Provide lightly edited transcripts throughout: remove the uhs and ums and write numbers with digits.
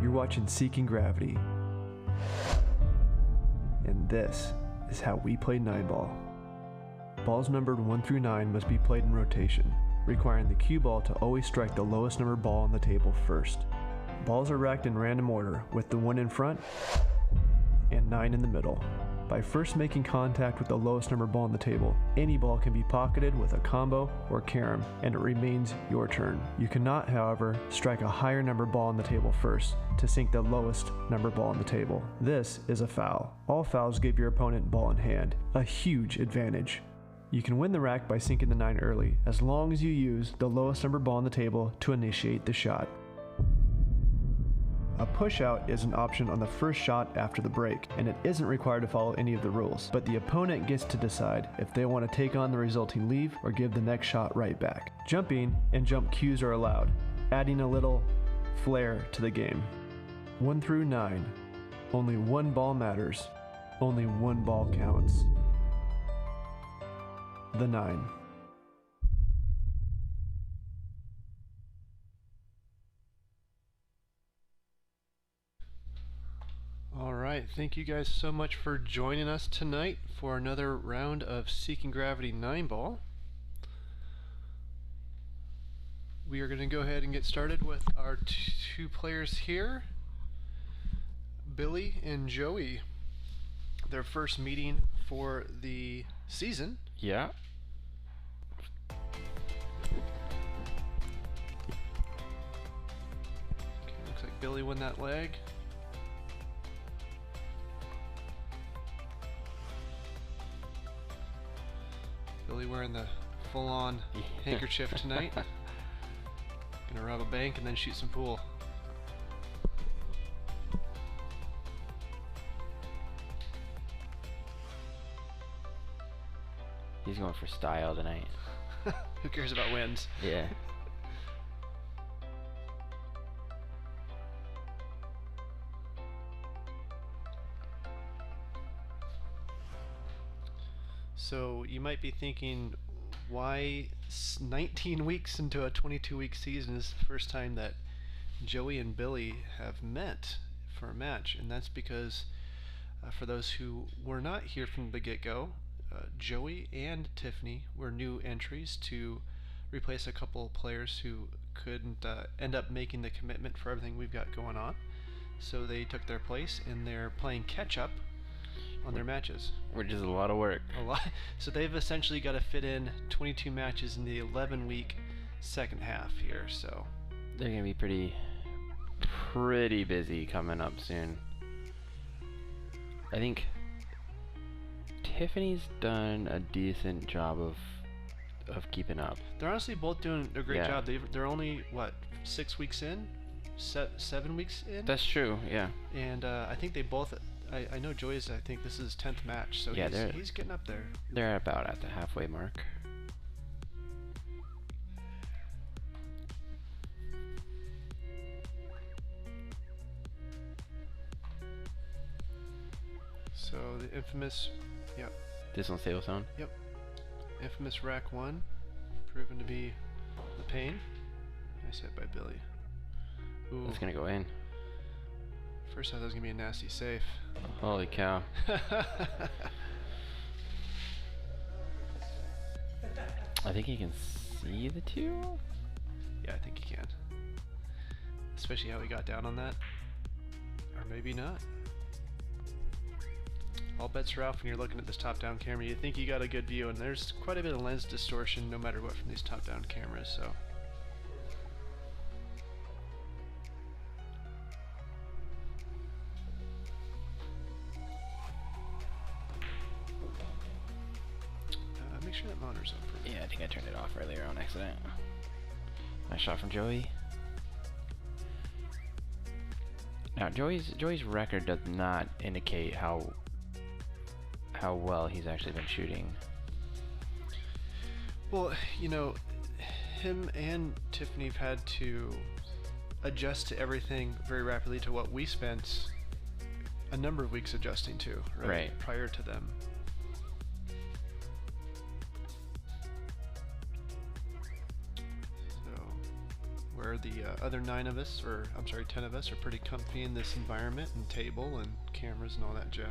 You're watching Seeking Gravity. And this is how we play 9-ball. Balls numbered 1 through 9 must be played in rotation, requiring the cue ball to always strike the lowest numbered ball on the table first. Balls are racked in random order, with the 1 in front and 9 in the middle. By first making contact with the lowest numbered ball on the table, any ball can be pocketed with a combo or carom, and it remains your turn. You cannot, however, strike a higher numbered ball on the table first to sink the lowest numbered ball on the table. This is a foul. All fouls give your opponent ball in hand, a huge advantage. You can win the rack by sinking the 9 early, as long as you use the lowest numbered ball on the table to initiate the shot. A push-out is an option on the first shot after the break, and it isn't required to follow any of the rules, but the opponent gets to decide if they want to take on the resulting leave or give the next shot right back. Jumping and jump cues are allowed, adding a little flair to the game. 1 through 9. Only one ball matters. Only one ball counts. The 9. Alright, thank you guys so much for joining us tonight for another round of Seeking Gravity 9-ball. We are going to go ahead and get started with our two players here, Billy and Joey. Their first meeting for the season. Yeah. Okay, looks like Billy won that leg. Billy wearing the full-on handkerchief tonight. Gonna rob a bank and then shoot some pool. He's going for style tonight. Who cares about wins? Yeah. So you might be thinking, why 19 weeks into a 22-week season is the first time that Joey and Billy have met for a match, and that's because for those who were not here from the get-go, Joey and Tiffany were new entries to replace a couple players who couldn't end up making the commitment for everything we've got going on. So they took their place, and they're playing catch-up on their matches. Which is a lot of work. A lot. So they've essentially got to fit in 22 matches in the 11-week second half here. So they're gonna be pretty busy coming up soon. I think Tiffany's done a decent job of keeping up. They're honestly both doing a great job. They're only what, 6 weeks in, 7 weeks in. That's true. Yeah. And I think they both. I know Joey's, I think this is his 10th match, so yeah, he's getting up there. They're about at the halfway mark. So the infamous, yep. This one's table zone? Yep. Infamous rack 1, proven to be the pain. Nice hit by Billy. Ooh. It's gonna go in. First I thought it was gonna be a nasty safe. Holy cow. I think he can see the 2? Yeah, I think he can. Especially how he got down on that. Or maybe not. All bets are off when you're looking at this top-down camera. You think you got a good view, and there's quite a bit of lens distortion no matter what from these top-down cameras, so. Make sure that monitor's up for me. Yeah, I think I turned it off earlier on accident. Nice shot from Joey. Now Joey's record does not indicate how well he's actually been shooting. Well, you know, him and Tiffany have had to adjust to everything very rapidly to what we spent a number of weeks adjusting to, right? Prior to them. So where the other 9 of us, or I'm sorry, 10 of us, are pretty comfy in this environment and table and cameras and all that jazz.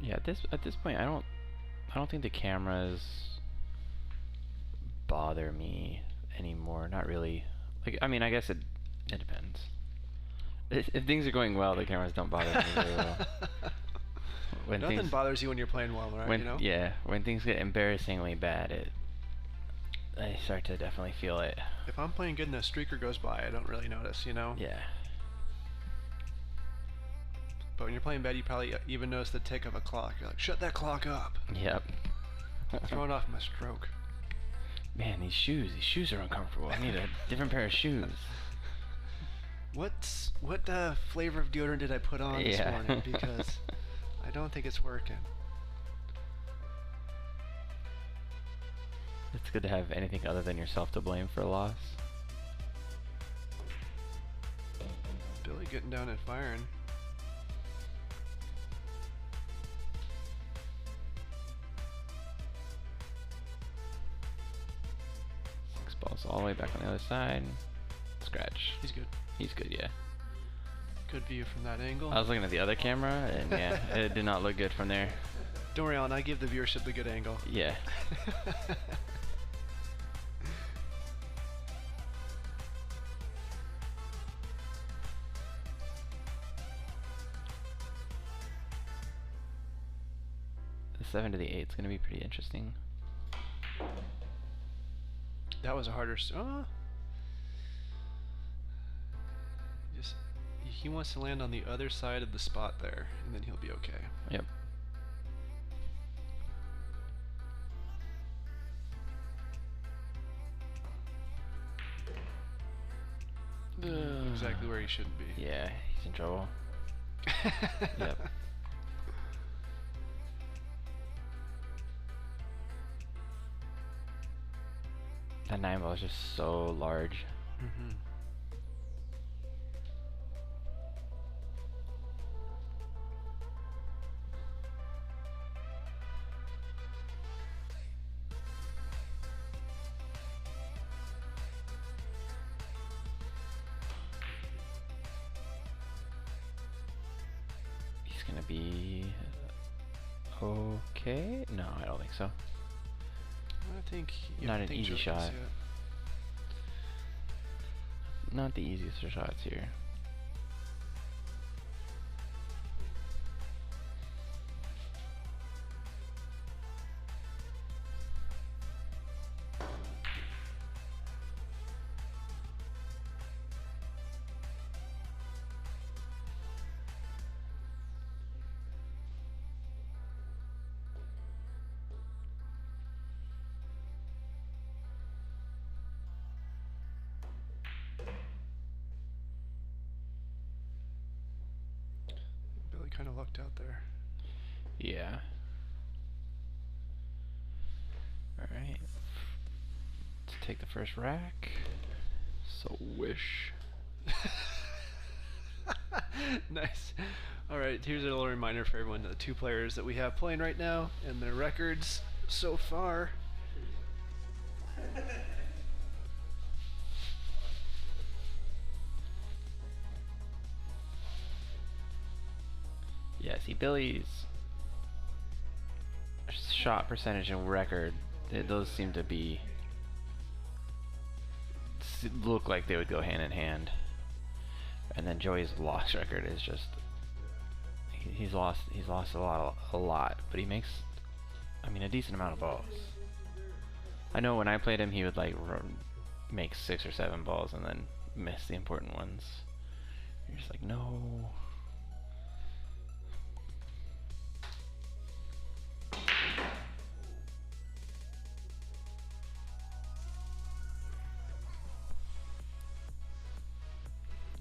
Yeah, at this point, I don't think the cameras bother me anymore. Not really. Like, I mean, I guess it depends. If things are going well, the cameras don't bother me very well. When Nothing bothers you when you're playing well, right? You know? Yeah, when things get embarrassingly bad, I start to definitely feel it. If I'm playing good and a streaker goes by, I don't really notice, you know? Yeah. But when you're playing bad, you probably even notice the tick of a clock. You're like, shut that clock up. Yep. Throwing off my stroke. Man, these shoes are uncomfortable. I need a different pair of shoes. What flavor of deodorant did I put on this morning? Because I don't think it's working. It's good to have anything other than yourself to blame for a loss. Billy getting down and firing. 6 balls all the way back on the other side. Scratch. He's good. He's good, yeah. Good view from that angle. I was looking at the other camera, and yeah, it did not look good from there. Don't worry, Alan, I give the viewership the good angle. Yeah. The 7 to the 8 is going to be pretty interesting. That was a harder. He wants to land on the other side of the spot there, and then he'll be okay. Yep. Exactly where he shouldn't be. Yeah, he's in trouble. Yep. That 9 ball is just so large. Mm-hmm. He's gonna be okay. No, I don't think so. I think Not an easy shot. Not the easiest of shots here. Billy kind of lucked out there. Yeah. Alright. Let's take the first rack. So wish. Nice. Alright, here's a little reminder for everyone, the 2 players that we have playing right now and their records so far. Yeah, see, Billy's shot percentage and record, those seem to be look like they would go hand in hand. And then Joey's loss record is just he's lost a lot, but he makes, I mean, a decent amount of balls. I know when I played him, he would like make 6 or 7 balls and then miss the important ones. You're just like, no.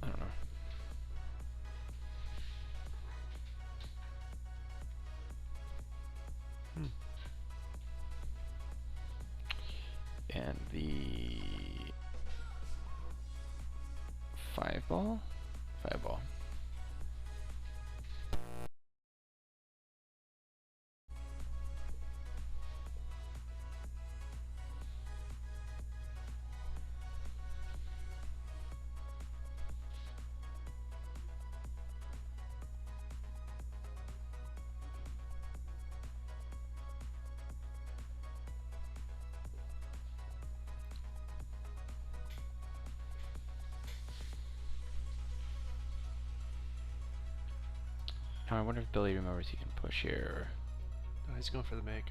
I don't know. And the 5 ball? 5 ball. Now I wonder if Billy remembers he can push here. Oh, he's going for the make.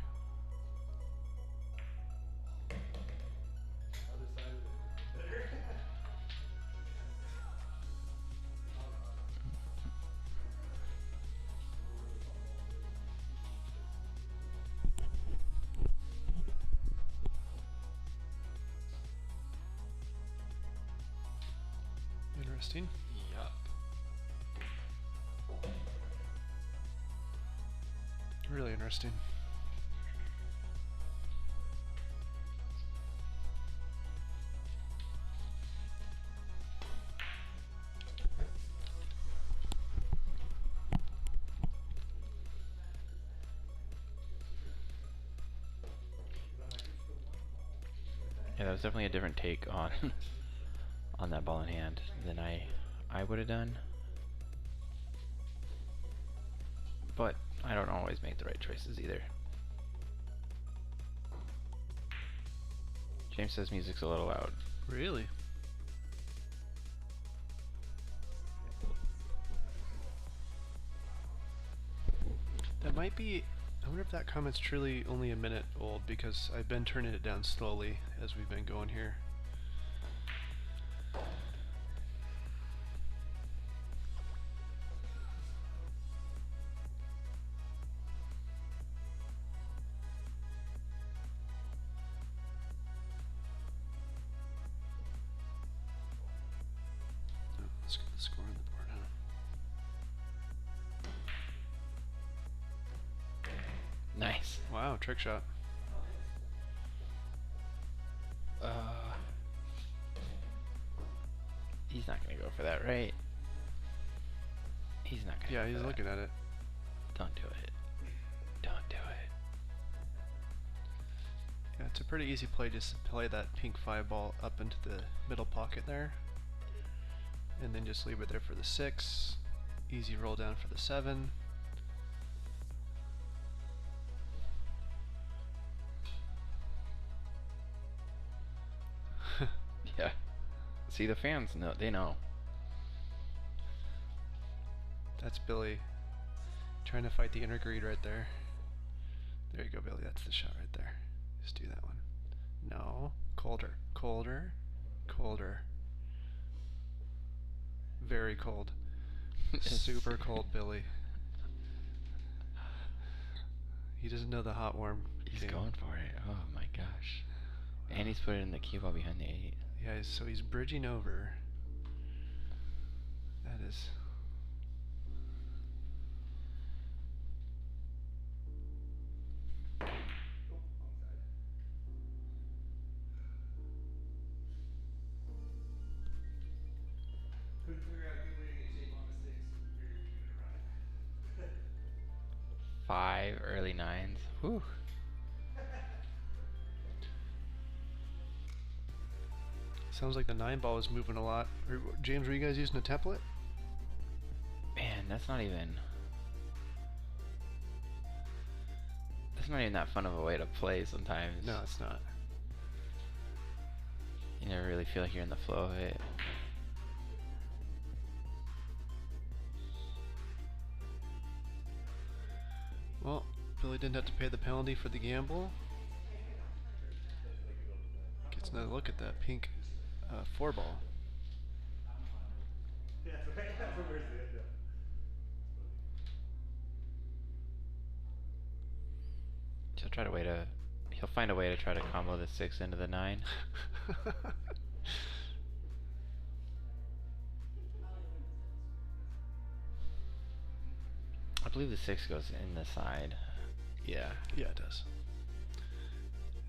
Interesting. Yup. Really interesting. Yeah, that was definitely a different take on on that ball in hand than I would have done. But I don't always make the right choices either. James says music's a little loud. Really? That might be... I wonder if that comment's truly only a minute old, because I've been turning it down slowly as we've been going here. Let's get the score on the board, huh? Nice. Wow, trick shot. He's not gonna go for that, right? He's not gonna. Yeah, go he's for looking that. at it. Don't do it. Don't do it. Yeah, it's a pretty easy play, just to play that pink 5 ball up into the middle pocket there. And then just leave it there for the 6. Easy roll down for the 7. Yeah. See, the fans know. They know. That's Billy trying to fight the inner greed right there. There you go, Billy. That's the shot right there. Just do that one. No. Colder. Colder. Colder. Very cold. Super cold, Billy. He doesn't know the hot warm. He's game. going for it. Oh my gosh. And he's put it in the cue ball behind the 8. Yeah, so he's bridging over. That is... Couldn't figure out a good way to get shape on the 6. Figured we could run it. 5 early 9s. Whew. Sounds like the 9 ball is moving a lot. James, were you guys using a template? Man, that's not even that fun of a way to play sometimes. No, it's not. You never really feel like you're in the flow of it. Well, Billy didn't have to pay the penalty for the gamble. Gets another look at that pink 4 ball. Yeah, that's right. That's where's the end up. He'll find a way to try to combo the 6 into the 9. I believe the 6 goes in the side. Yeah. Yeah, it does.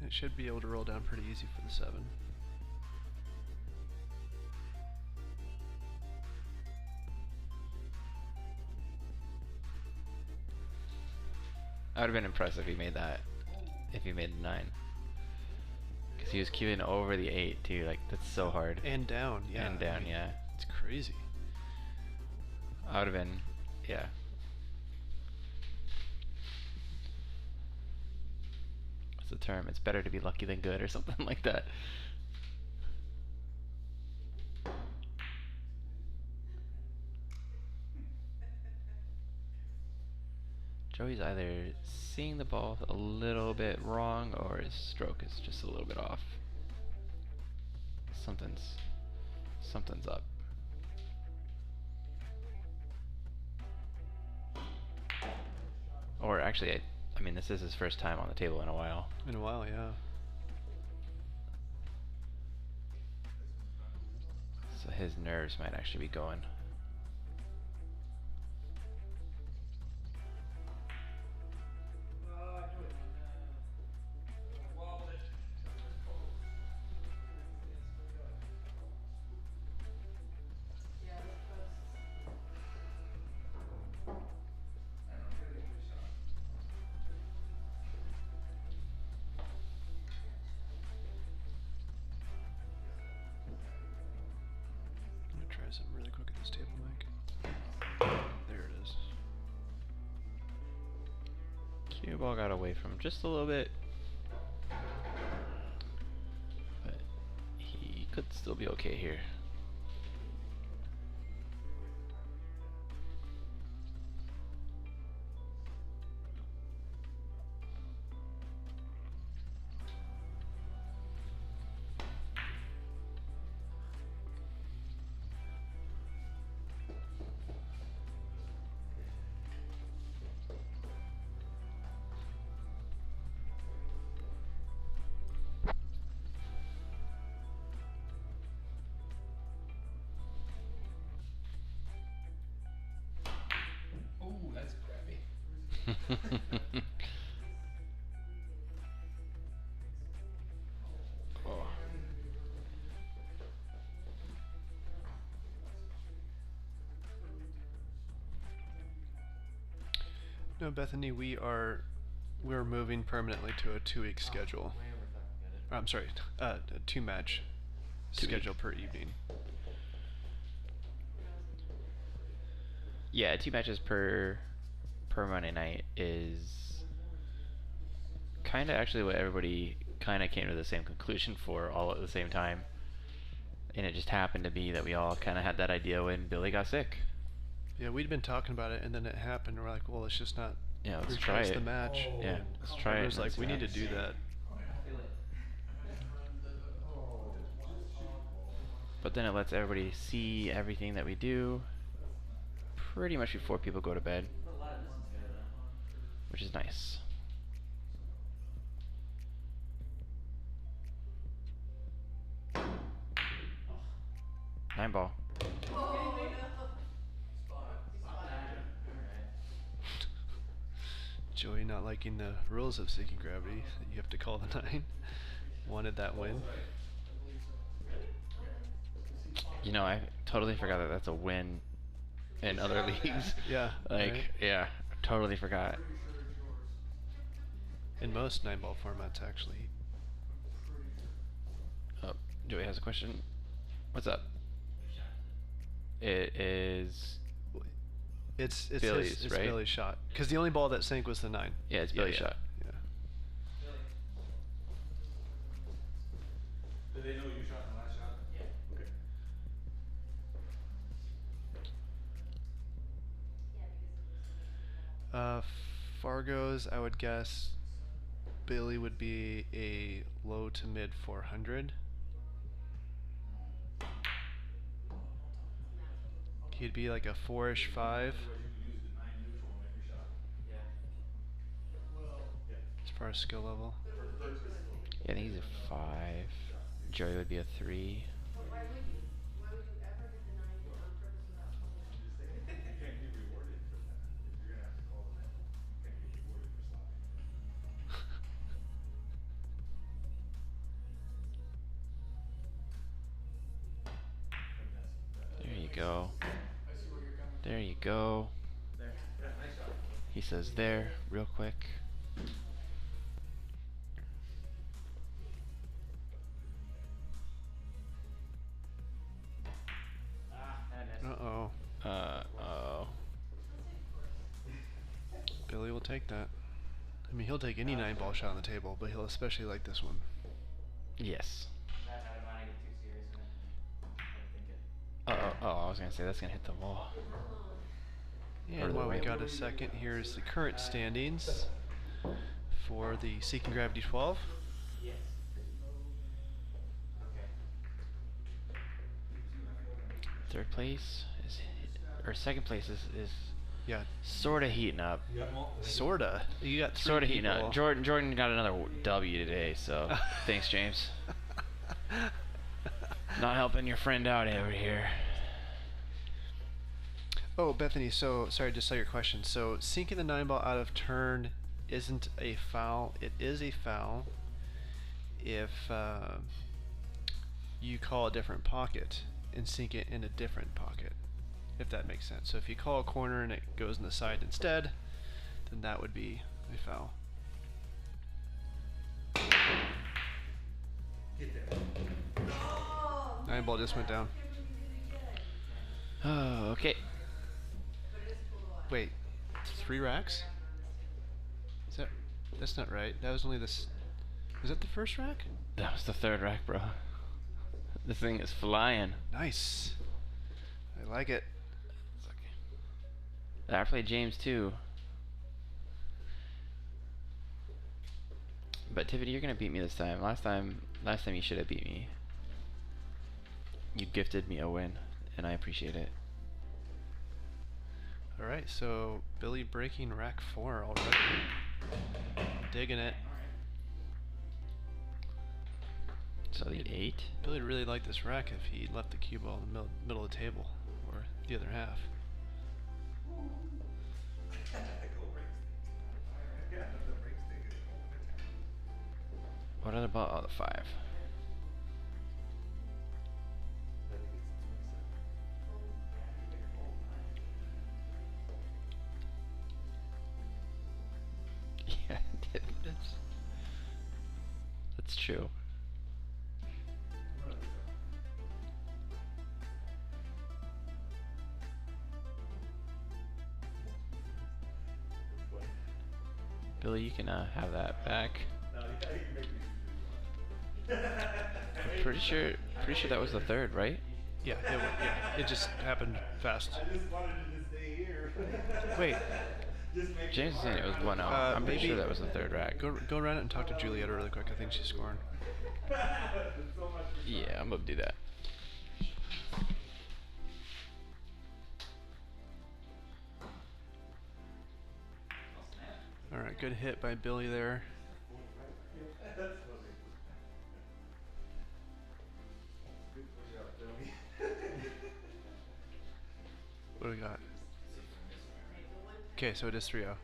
It should be able to roll down pretty easy for the 7. I would have been impressed if he made that. If he made the 9. Because he was queuing over the 8 too. Like, that's so hard. And down, yeah. And down, yeah. It's crazy. I would have been, yeah. What's the term? It's better to be lucky than good or something like that. Joey's either seeing the ball a little bit wrong or his stroke is just a little bit off. Something's up. Or actually, I mean, this is his first time on the table in a while. In a while, yeah. So his nerves might actually be going. I'm gonna try something really quick at this table, Mike. There it is. Cue ball got away from him just a little bit. But he could still be okay here. Oh, that's crappy. Oh. No, Bethany, we're moving permanently to a 2-week schedule. I'm sorry, a 2-match schedule per evening. Yeah, 2 matches per Monday night is kind of actually what everybody kind of came to the same conclusion for all at the same time. And it just happened to be that we all kind of had that idea when Billy got sick. Yeah, we'd been talking about it, and then it happened. We're like, well, let's just not Yeah, let's try reprise it. the match. Yeah, let's try it. It was like, Let's we need to match. do that. But then it lets everybody see everything that we do pretty much before people go to bed, which is nice. Nine ball. Joey not liking the rules of seeking gravity. That you have to call the 9. Wanted that win. You know, I totally forgot that that's a win in other leagues. Yeah. Like, right? yeah, totally forgot. In most 9-ball formats, actually. Oh, Joey has a question. What's up? It is. It's Billy's, it's right? Billy's shot. Because the only ball that sank was the 9. Yeah, it's Billy's shot. Yeah. Did they know you shot in the last shot? Yeah. Okay. Fargo's, I would guess Billy would be a low to mid 400. He'd be like a 4-ish 5 as far as skill level. Yeah, I think he's a 5. Joey would be a 3. Why would you? Why would you ever hit the 9 on purpose without calling? You can't be rewarded for that. If you're gonna have to call the net, you can't get rewarded for slopping. There you go. There you go. There. Yeah, nice shot. He says there, real quick. Uh-oh. Uh-oh. Billy will take that. I mean, he'll take any 9-ball shot on the table, but he'll especially like this one. Yes. I don't want to get too serious with it. I think it. Oh, I was gonna say that's gonna hit the wall. And while we got a second, here's the current standings for the Seeking Gravity 12. Yes. Okay. Third place is, or second place is Yeah, sort of heating up. sorta. You got three Sort of heating people. up. Jordan got another W today, so thanks, James. Not helping your friend out over here. Oh, Bethany, so sorry, just saw your question. So sinking the 9-ball out of turn isn't a foul. It is a foul if you call a different pocket and sink it in a different pocket, if that makes sense. So if you call a corner and it goes in the side instead, then that would be a foul. Get there. 9-ball just went down. Oh, okay. Wait, 3 racks? Is that? That's not right. That was only this. Was that the first rack? That was the third rack, bro. The thing is flying. Nice. I like it. I played James too. But Tiffany, you're gonna beat me this time. Last time you should have beat me. You gifted me a win, and I appreciate it. All right, so Billy breaking rack 4 already. Digging it. So the 8. Billy would really like this rack if he left the cue ball in the middle of the table, or the other half. What other ball? Oh, the 5. Yeah, that's true. Billy, you can have that back. Pretty sure that was the third, right? Yeah, it just happened fast. I just wanted to just stay here. Wait, Just make James is saying it was 1-0. I'm pretty maybe- sure that was the third rack. go around it and talk to Julietta really quick. I think she's scoring. so much for Yeah, I'm gonna do that. All right, good hit by Billy there. That's funny. Good push out, Billy. What do we got? Okay, so it is 3-0.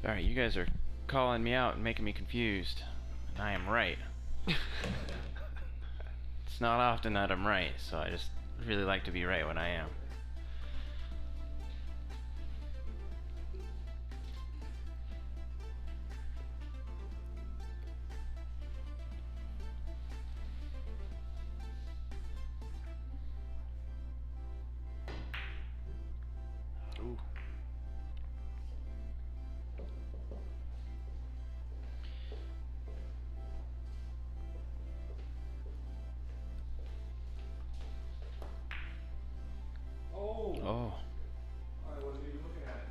Alright, you guys are calling me out and making me confused. And I am right. It's not often that I'm right, so I just really like to be right when I am. Ooh. Oh. Oh, I wasn't even looking at it.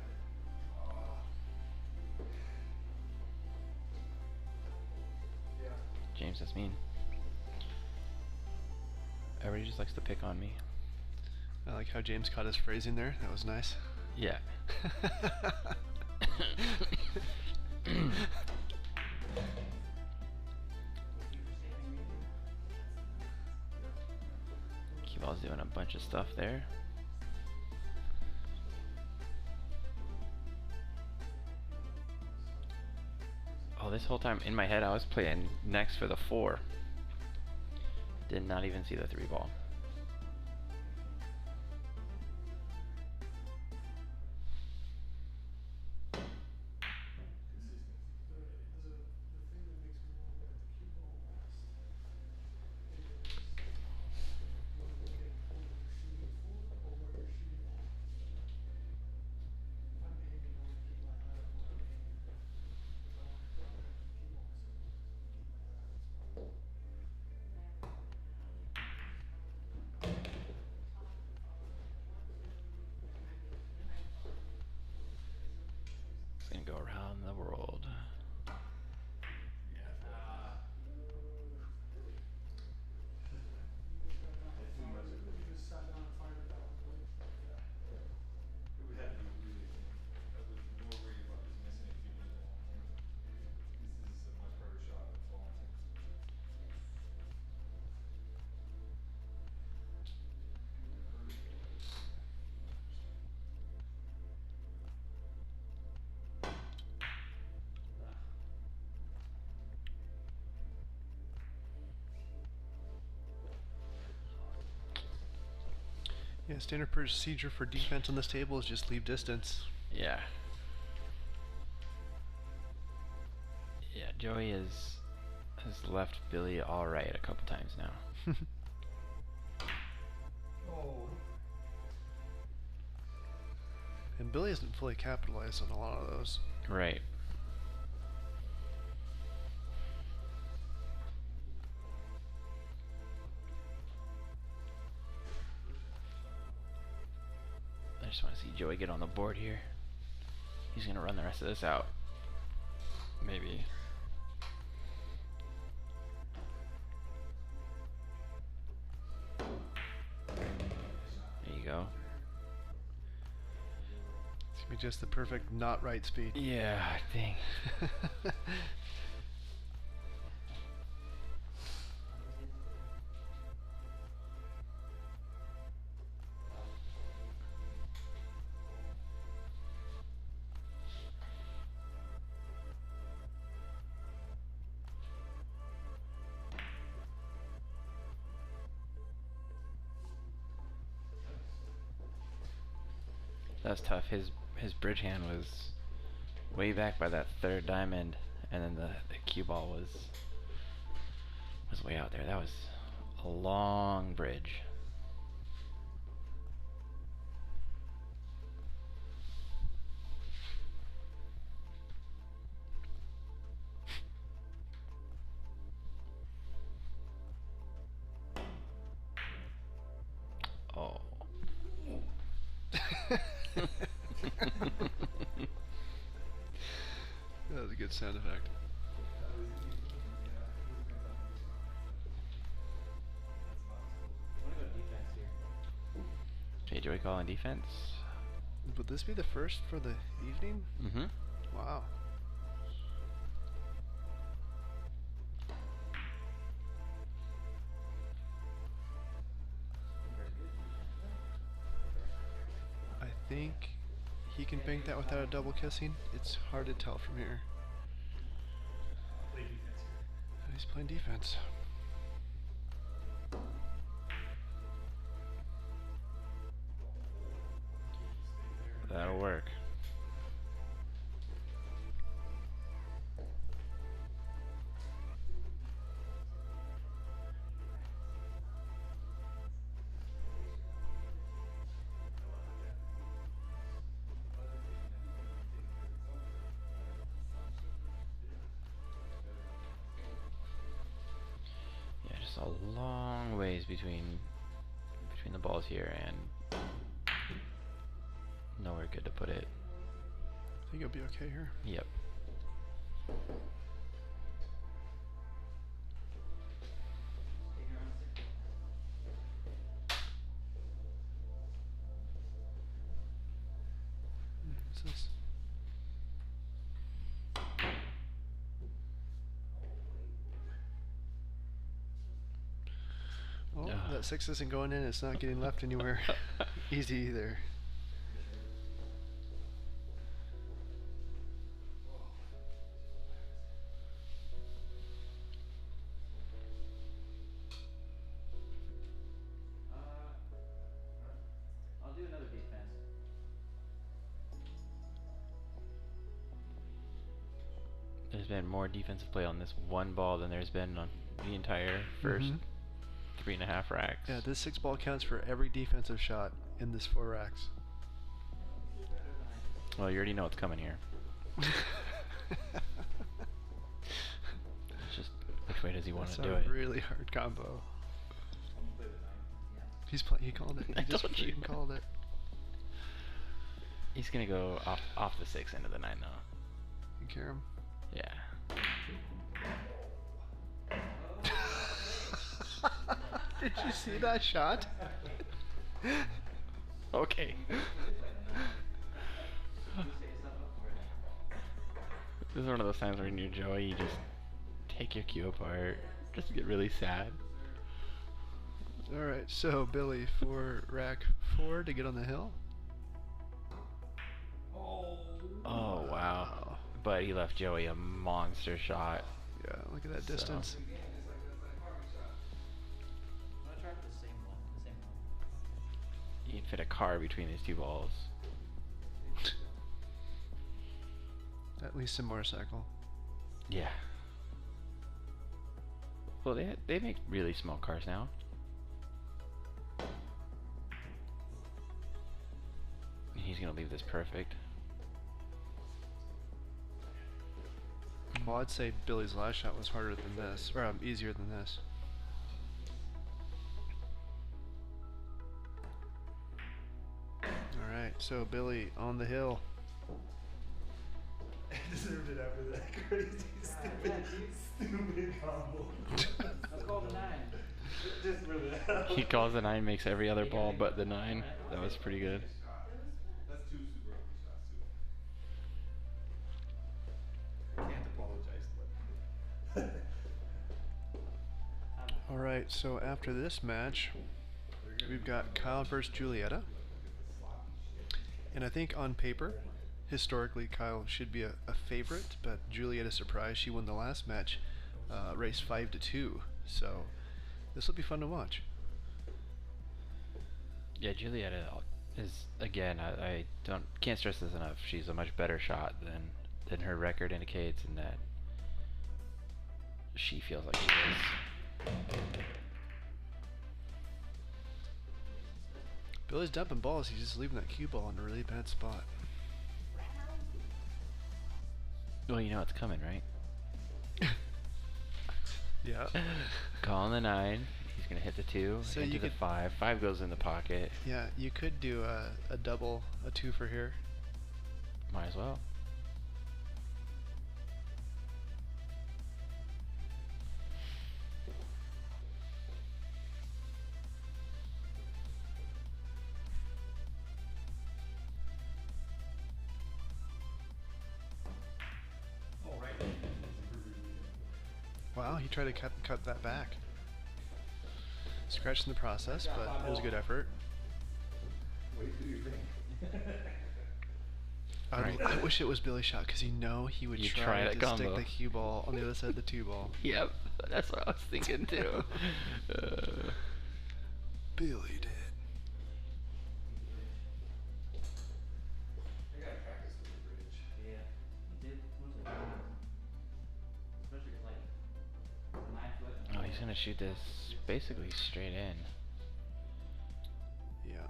Yeah. James, that's mean. Everybody just likes to pick on me. I like how James caught his phrasing there. That was nice. Yeah. Keyball's doing a bunch of stuff there. Oh, this whole time in my head I was playing next for the 4. Did not even see the 3 ball. Yeah, standard procedure for defense on this table is just leave distance. Yeah. Yeah, Joey has left Billy all right a couple times now. Oh. And Billy hasn't fully capitalized on a lot of those. Right. I just want to see Joey get on the board here. He's going to run the rest of this out. Maybe. There you go. It's gonna be just the perfect not right speed. Yeah, dang. That's tough. His bridge hand was way back by that third diamond, and then the cue ball was way out there. That was a long bridge. Oh. That was a good sound effect. I'm gonna go defense here. Okay, Joey calling defense. Would this be the first for the evening? Mm-hmm. Wow. I think he can bank that without a double kissing. It's hard to tell from here. Play defense here. He's playing defense. That'll work. Yeah, just a long ways between the balls here, and nowhere good to put it. I think it'll be okay here. Yep. What's this? Oh, that 6 isn't going in. It's not getting left anywhere easy either. I'll do another defense. There's been more defensive play on this one ball than there's been on the entire first 3.5 racks. Yeah, this 6 ball counts for every defensive shot in this 4 racks. Well, you already know what's coming here. It's just which way does he want That's to do a it? really hard combo. I'm gonna play the 9. Yeah. He called it. I He just told you. freaking called it. He's gonna go off the 6 into the 9 though. You care him? Yeah. Did you see that shot? Okay. This is one of those times where you're Joey, you just take your cue apart, just get really sad. Alright, so Billy for rack 4 to get on the hill. Oh wow. But he left Joey a monster shot. Yeah, look at that So. distance. I'm gonna try for the same one. The same one. fit a car between these two balls. At least a motorcycle. Yeah. Well, they make really small cars now. He's gonna leave this perfect. Well, I'd say Billy's last shot was harder than this, or easier than this. All right, so Billy on the hill. I deserved it after that crazy, stupid combo. Let's call the 9. Just for that. He calls the 9, makes every other ball but the 9. That was pretty good. That's 2 super ugly shots too. I can't apologize, but All right, so after this match, we've got Kyle versus Julietta. And I think on paper, historically, Kyle should be a favorite, but Julietta surprised. She won the last match, race 5-2. So this will be fun to watch. Yeah, Julietta is, again, I can't stress this enough. She's a much better shot than her record indicates, and that she feels like she is. Billy's dumping balls. He's just leaving that cue ball in a really bad spot. Well, you know what's coming, right? Yeah. Calling the 9. He's gonna hit the 2. So into you the could- 5. 5 goes in the pocket. Yeah, you could do a double, a 2 for here. Might as well. Wow, he tried to cut that back. Scratched in the process, but it was a good effort. wait till you think. Right. I wish it was Billy's shot, because he would You try try to that stick combo. the cue ball on the other side of the 2 ball. Yep, that's what I was thinking too. Billy did. I gotta practice with the bridge. Yeah. You did. Especially 'cause, like, 9 foot. Oh, he's gonna shoot this basically straight in. Yeah.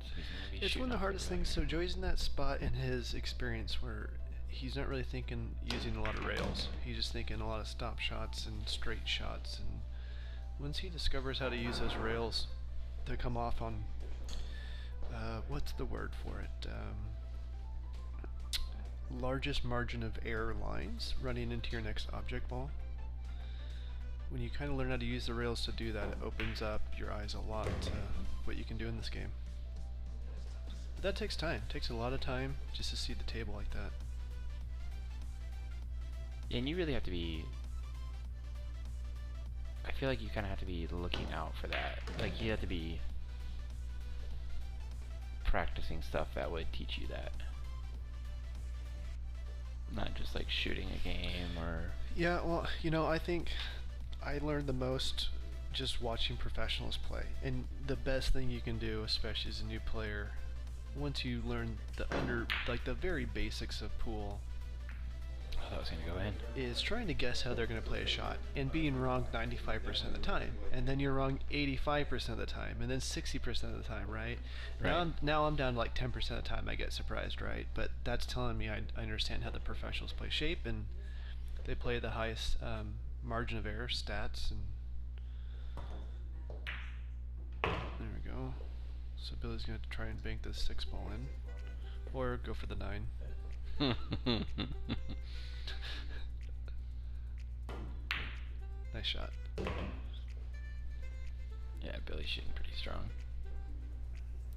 So he's gonna be It's shooting one of the off hardest things. So Joey's in that spot in his experience where he's not really thinking using a lot of rails. He's just thinking a lot of stop shots and straight shots. And once he discovers how to use those rails to come off on, what's the word for it? Largest margin of error lines running into your next object ball. When you kind of learn how to use the rails to do that, it opens up your eyes a lot to what you can do in this game. But that takes time. It takes a lot of time just to see the table like that. And you really have to be. I feel like you kind of have to be looking out for that. Like you have to be practicing stuff that would teach you that. Not just like shooting a game or. Yeah, well, I think I learned the most just watching professionals play. And the best thing you can do, especially as a new player, once you learn the very basics of pool, Oh, that was gonna go in. is trying to guess how they're going to play a shot and being wrong 95% of the time, and then you're wrong 85% of the time, and then 60% of the time, right? Right. Now I'm down to like 10% of the time I get surprised, right? But that's telling me I understand how the professionals play shape, and they play the highest margin of error stats, and there we go. So Billy's going to try and bank this 6 ball in, or go for the 9. Nice shot. Yeah, Billy's shooting pretty strong.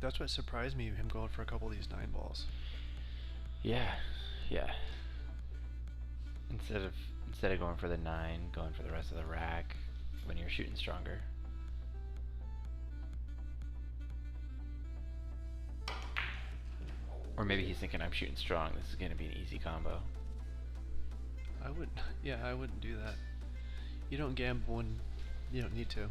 That's what surprised me, him going for a couple of these 9 balls. Yeah, yeah. Instead of going for the 9, going for the rest of the rack when you're shooting stronger. Or maybe he's thinking, I'm shooting strong, this is gonna be an easy combo. I wouldn't do that. You don't gamble when you don't need to.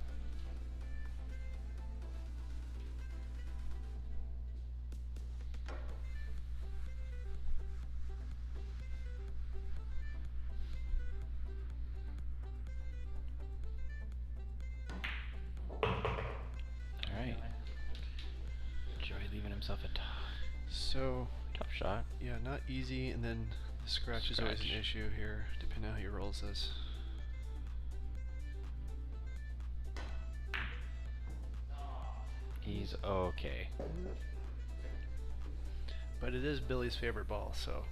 himself a So, tough shot. yeah, not easy, and then the scratch is always an Scratch. issue here, depending on how he rolls this. He's okay. But it is Billy's favorite ball, so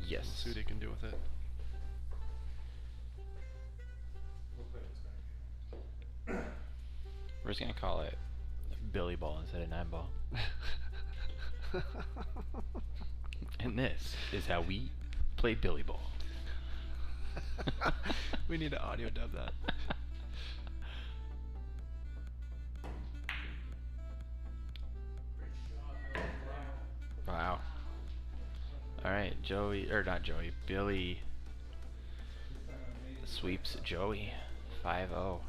Yes. we'll see what he can do with it. We're just gonna call it Billy Ball instead of 9 Ball. And this is how we play Billy Ball. We need to audio dub that. Wow. Alright, Joey, or not Joey, Billy sweeps Joey 5-0.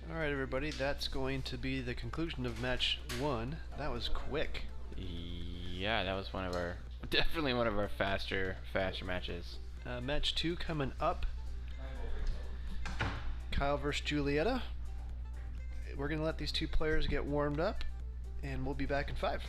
Alright, everybody, that's going to be the conclusion of match 1. That was quick. Yeah, that was one of our, definitely one of our faster matches. Match 2 coming up. Kyle versus Julietta. We're going to let these two players get warmed up, and we'll be back in 5.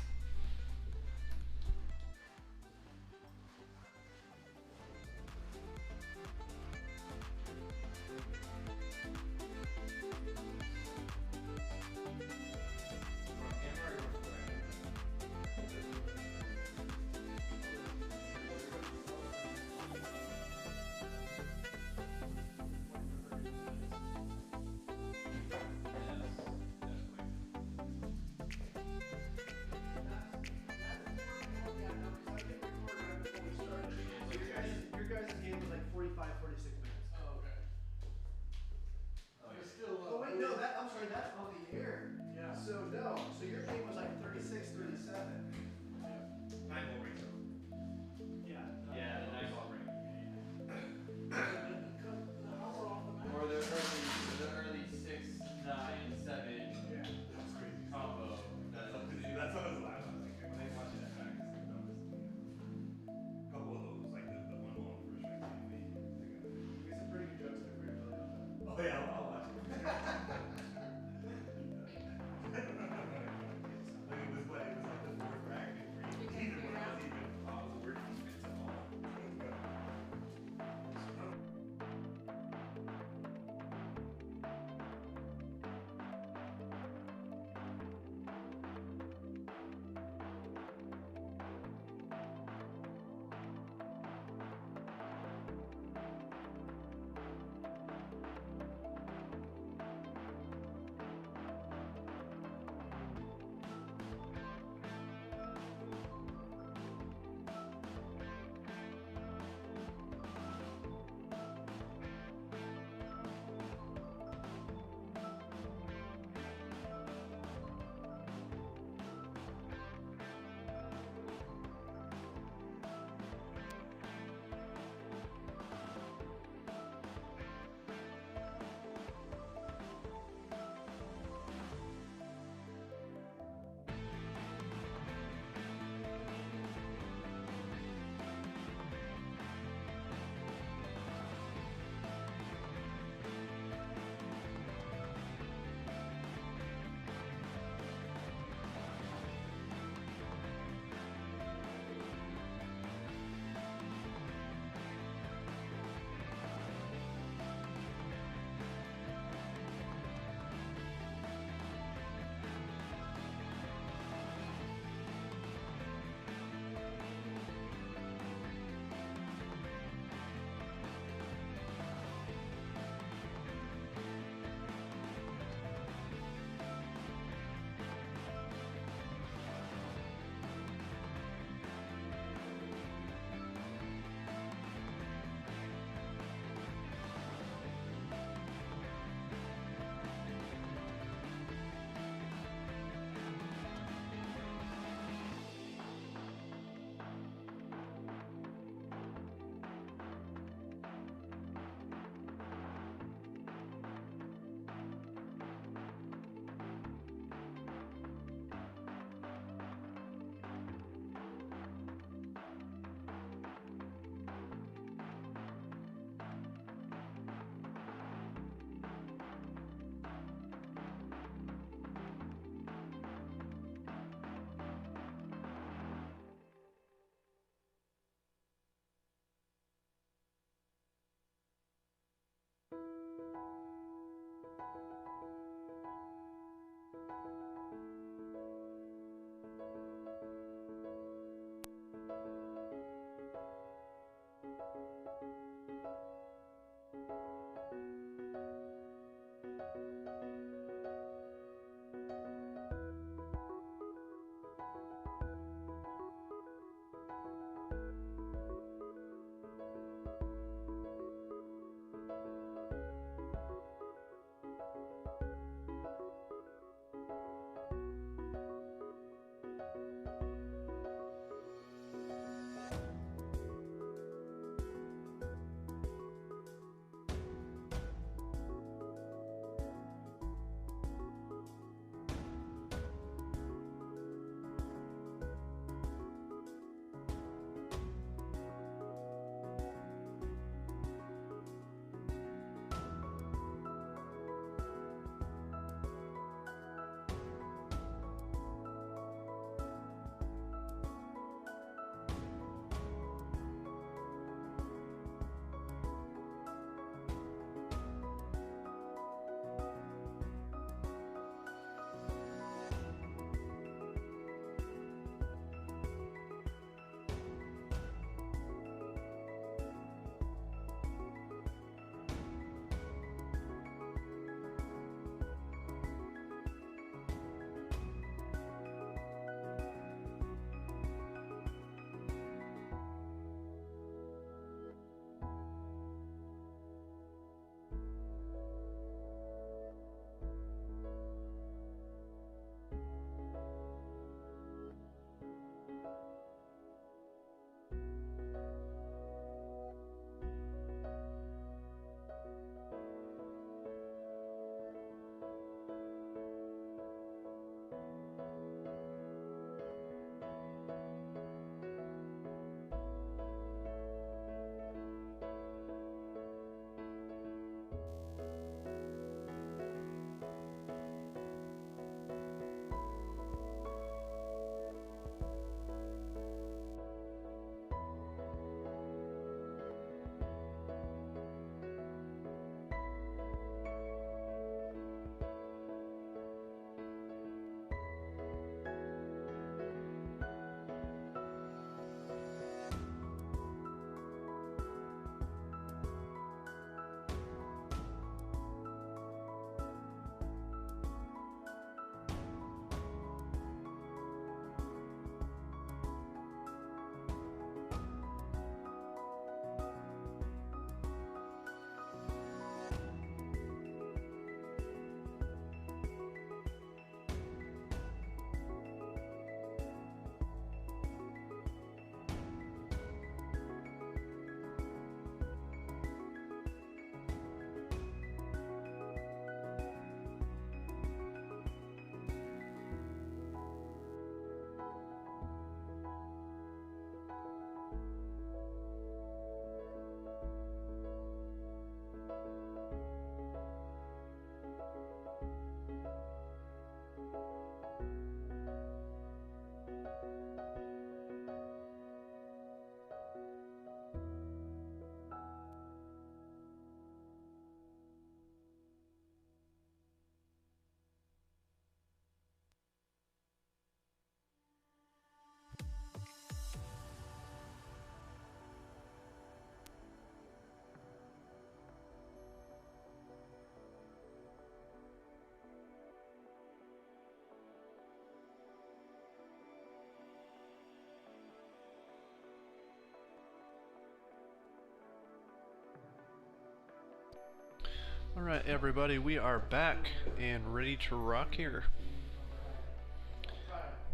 Alright, everybody, we are back and ready to rock here.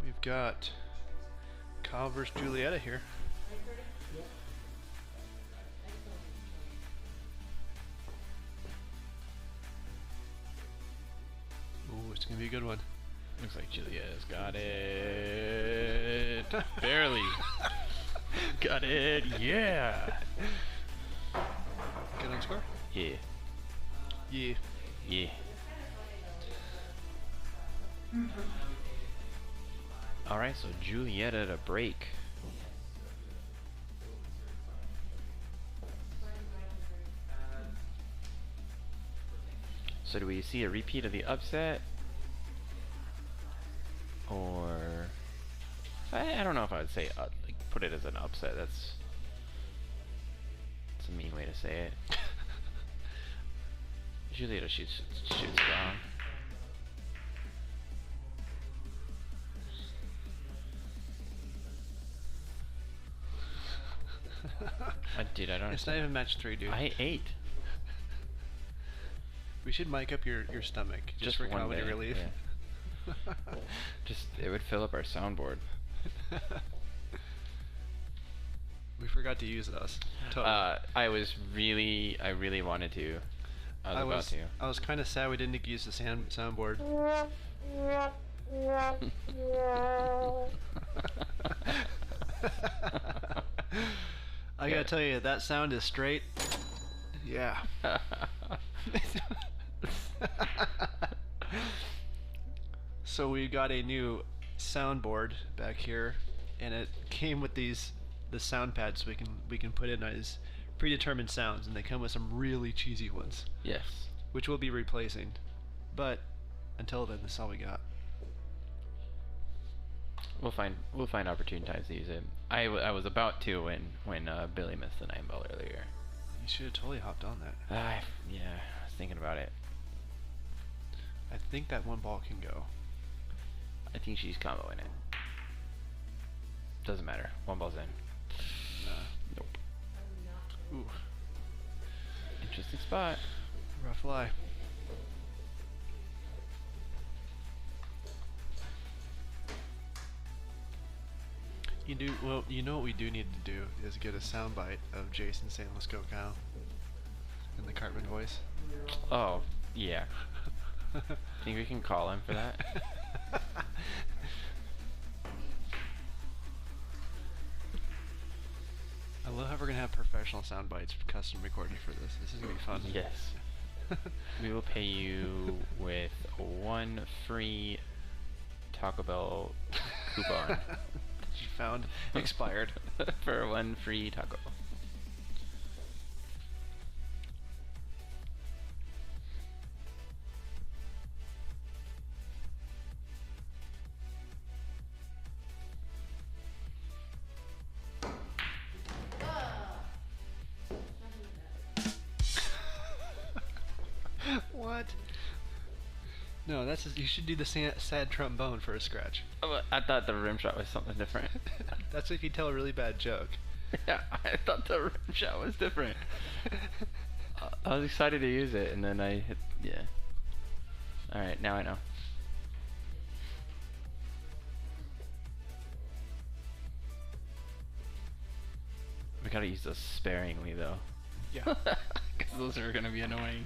We've got Kyle versus Julietta here. Ooh, it's gonna be a good one. Looks like Juliet's got it. Barely. Got it. Yeah. Good on score? Yeah. Yeah. Yeah. Alright, so Julietta to break. So do we see a repeat of the upset? Or I don't know if I would say like put it as an upset. That's a mean way to say it. Julietta shoots strong. Dude, I don't. It's not even match 3, dude. I ate. We should mic up your stomach just for one comedy day, relief. yeah. Just it would fill up our soundboard. We forgot to use those. Totally. I really wanted to. I was about to. I was kind of sad we didn't use the soundboard. I gotta tell you, that sound is straight. Yeah. So we got a new soundboard back here, and it came with the sound pads we can put in as predetermined sounds, and they come with some really cheesy ones, Yes. which we'll be replacing. But until then, this is all we got. We'll find opportune times to use it. I was about to when Billy missed the 9-ball earlier. You should have totally hopped on that. Yeah, I was thinking about it. I think that 1 ball can go. I think she's comboing it. Doesn't matter. 1 ball's in. Nope. Ooh, Interesting spot. rough lie. You know what we do need to do is get a soundbite of Jason saying "Let's go, Kyle" in the Cartman voice. Oh, yeah. Think we can call him for that? I love how we're gonna have professional sound bites custom recorded for this. This is gonna be fun. Yes. We will pay you with 1 free Taco Bell coupon. You found expired. For 1 free taco. What? No, you should do the sad trombone for a scratch. Oh, I thought the rim shot was something different. That's if you tell a really bad joke. Yeah, I thought the rim shot was different. I was excited to use it, and then I hit. Yeah. All right, now I know. We gotta use those sparingly, though. Yeah. Because those are gonna be annoying.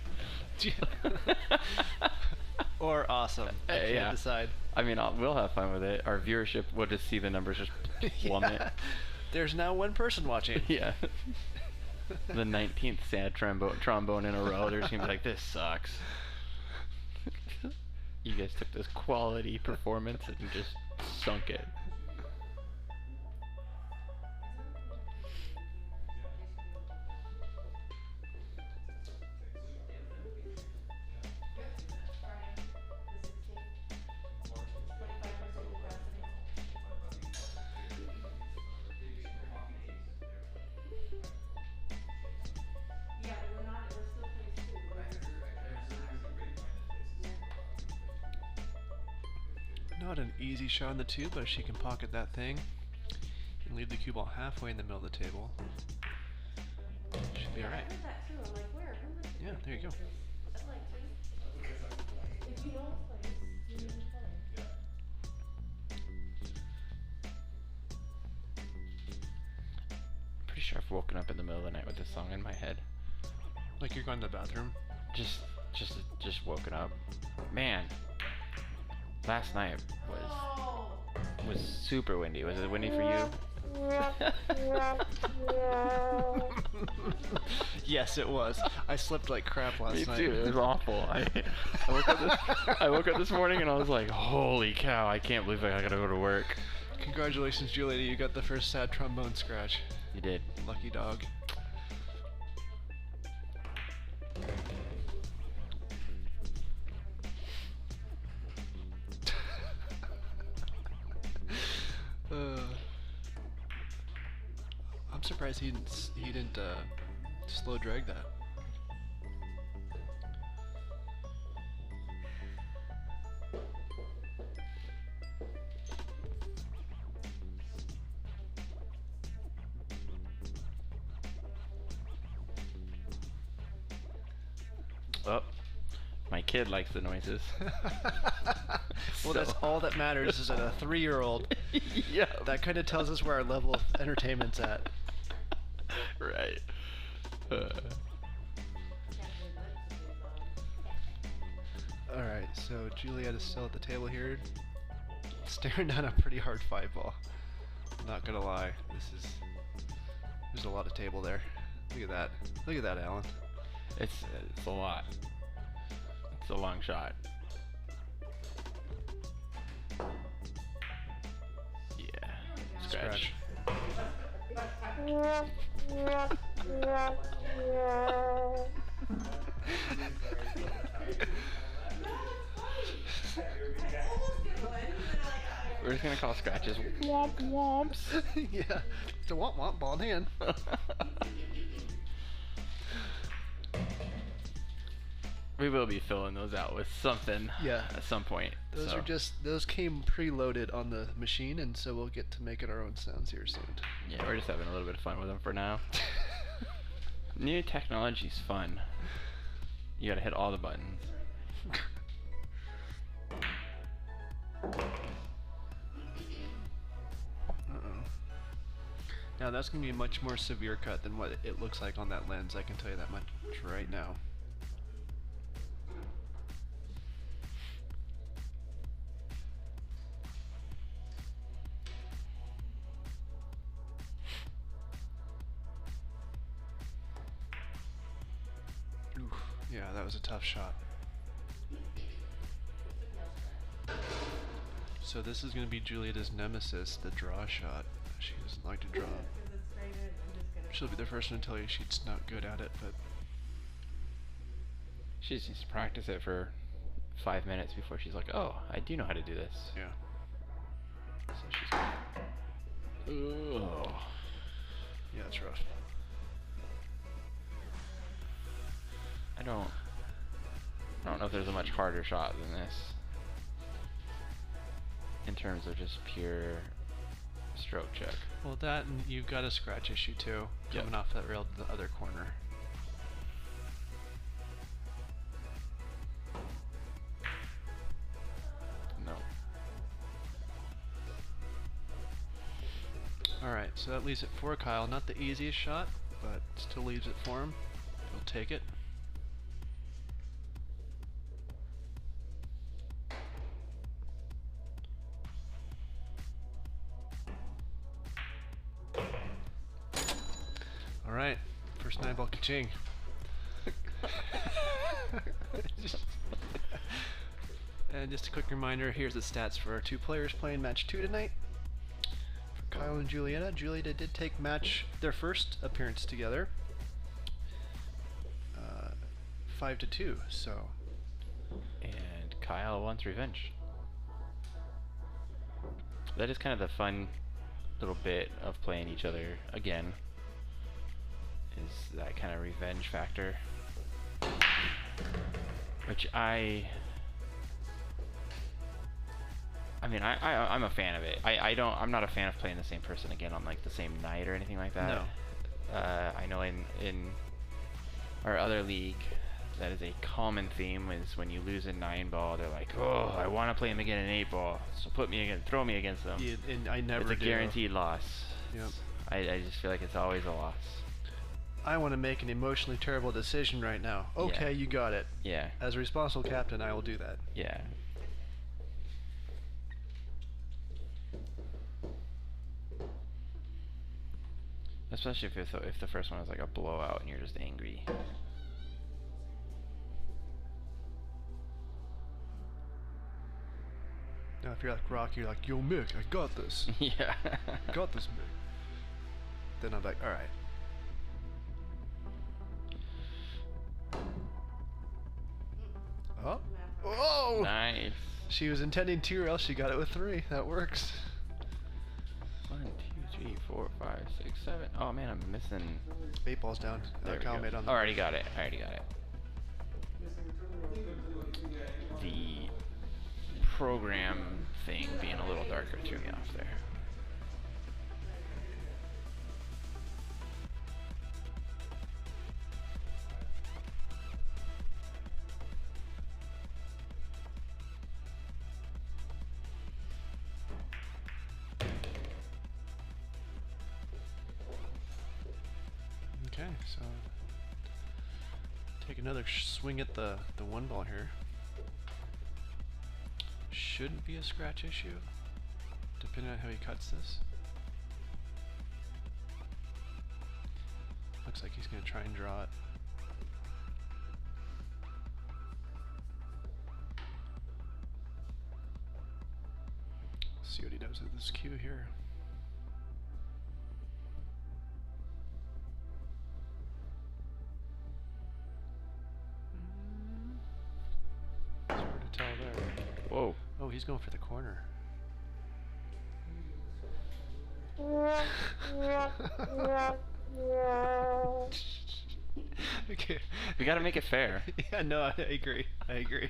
Or awesome. I can't Yeah. decide. I mean, we'll have fun with it. Our viewership will just see the numbers just plummet. Yeah. There's now 1 person watching. Yeah. The 19th sad trombone in a row. They're just gonna be like, this sucks. You guys took this quality performance and just sunk it. Not an easy shot on the 2, but if she can pocket that thing and leave the cue ball halfway in the middle of the table, should be alright. I heard that too. I'm like, where? Who was Yeah, there you go. That's like Do you know what place? Do you know the play? Pretty sure I've woken up in the middle of the night with this song in my head. Like you're going to the bathroom. Just woken up. Man, last night was super windy. Was it windy for you? Yes, it was. I slept like crap last Me night. too. It was awful. I woke up this morning and I was like, holy cow! I can't believe I gotta go to work. Congratulations, Julia. You got the first sad trombone scratch. You did. Lucky dog. I'm surprised he didn't slow drag that. Oh, my kid likes the noises. Well, that's all that matters is that a 3-year-old. Yeah. That kind of tells us where our level of entertainment's at. Right. Alright, so Juliet is still at the table here, staring down a pretty hard 5-ball. Not gonna lie, there's a lot of table there. Look at that. Look at that, Alan. It's a lot. It's a long shot. Yeah. Scratch. We're just gonna call scratches womp womps. Yeah, it's a womp womp ball in hand. We will be filling those out with something Yeah. at some point. Those so. are those came preloaded on the machine, and so we'll get to making our own sounds here soon. Yeah, we're just having a little bit of fun with them for now. New technology's fun. You gotta hit all the buttons. Uh-oh. Now that's gonna be a much more severe cut than what it looks like on that lens, I can tell you that much right now. Oof, yeah, that was a tough shot. So this is going to be Julieta's nemesis, the draw shot. She doesn't like to draw. She'll be the first one to tell you she's not good at it, but She just needs to practice it for 5 minutes before she's like, oh, I do know how to do this. yeah. So she's oh. Yeah, it's rough. I don't know if there's a much harder shot than this. In terms of just pure stroke check. Well, that and you've got a scratch issue too, Yep. coming off that rail to the other corner. No. Alright, so that leaves it for Kyle. Not the easiest shot, but still leaves it for him. He'll take it. Alright, first 9-ball ka-ching. And just a quick reminder, here's the stats for our 2 players playing match 2 tonight. For Kyle and Julieta, Julieta did take their first appearance together. 5-2, so. And Kyle wants revenge. That is kind of the fun little bit of playing each other again. Is that kind of revenge factor. Which I'm a fan of it. I'm not a fan of playing the same person again on like the same night or anything like that. No. I know in our other league that is a common theme. Is when you lose a 9-ball, they're like, oh, I want to play him again in 8-ball, so throw me against them. Yeah, and I never It's a do. guaranteed loss. Yep. I just feel like it's always a loss. I want to make an emotionally terrible decision right now. Okay, Yeah. you got it. Yeah. As a responsible captain, I will do that. Yeah. Especially if the first one is like a blowout and you're just angry. Now, if you're like Rocky, you're like, yo, Mick, I got this. Yeah. Got this, Mick. Then I'm like, all right. Oh. Oh! Nice. She was intending 2, or else she got it with 3. That works. 1, 2, 3, 4, 5, 6, 7. Oh man, I'm missing. 8 balls down. There we Kyle go. made on the Already got it. The program thing being a little darker threw me off there. Okay, so take another swing at the 1 ball here. Shouldn't be a scratch issue, depending on how he cuts this. Looks like he's going to try and draw it. See what he does with this cue here. It's hard to tell there. Whoa. Oh, he's going for the corner. Okay. We gotta make it fair. Yeah, no, I agree. I agree.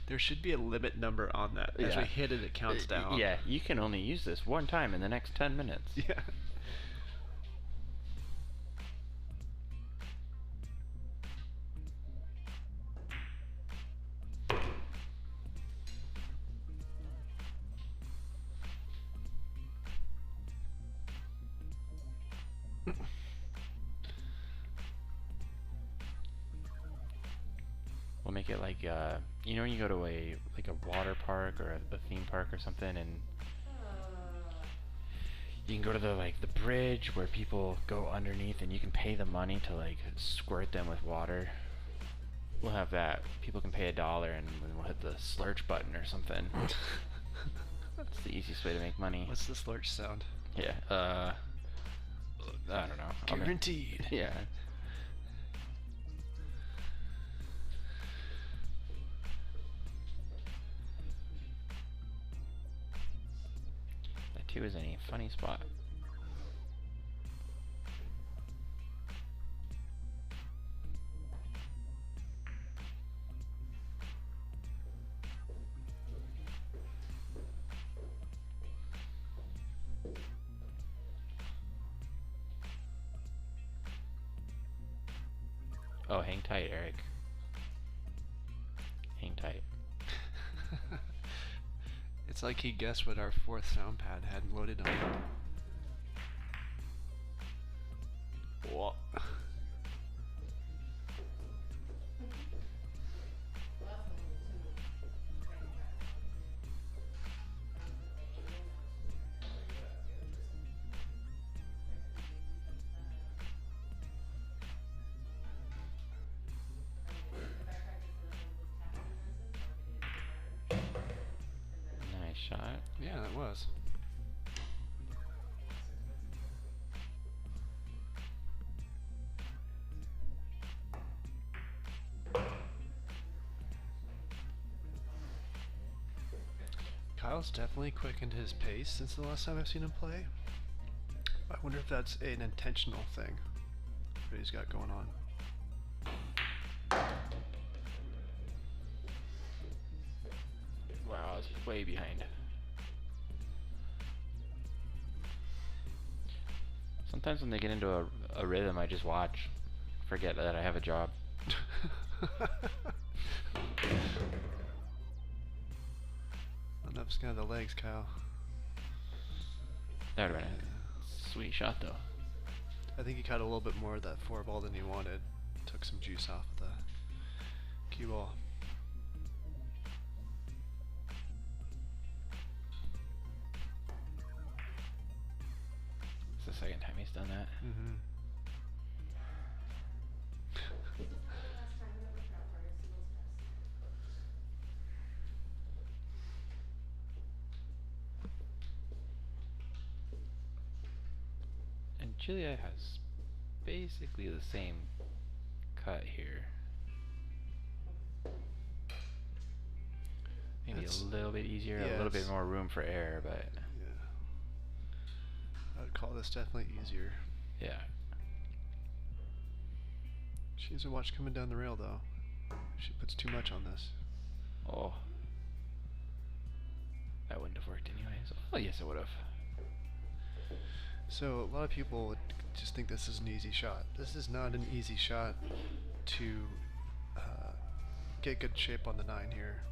There should be a limit number on that. As Yeah. we hit it, it counts down. Yeah, you can only use this 1 time in the next 10 minutes. Yeah. We'll make it like you know when you go to a water park or a theme park or something, and you can go to the bridge where people go underneath and you can pay the money to squirt them with water. We'll have that. People can pay $1 and then we'll hit the slurch button or something. That's the easiest way to make money. What's the slurch sound? Yeah. I don't know. Guaranteed. Yeah. That 2 is in a funny spot. Oh, hang tight, Eric. Hang tight. It's like he guessed what our 4th sound pad had loaded on it. Whoa. Nice shot. Yeah, that was. Kyle's definitely quickened his pace since the last time I've seen him play. I wonder if that's an intentional thing that he's got going on. Wow, I was way behind. Sometimes when they get into a rhythm, I just watch. Forget that I have a job. Enough skin of the legs, Kyle. That would have been a sweet shot, though. I think he caught a little bit more of that 4-ball than he wanted. Took some juice off of the cue ball. It's the second time he's done that. Mm-hmm. Last time it worked out for you, so let's pass. And Julia has basically the same cut here. Maybe It's- a little bit easier, yeah, a little bit it's- more room for error, but Yeah. I would call this definitely easier. yeah. She needs to watch coming down the rail though. She puts too much on this. Oh. That wouldn't have worked anyways. Oh, yes, it would have. So a lot of people would just think this is an easy shot. This is not an easy shot to get good shape on the 9 here.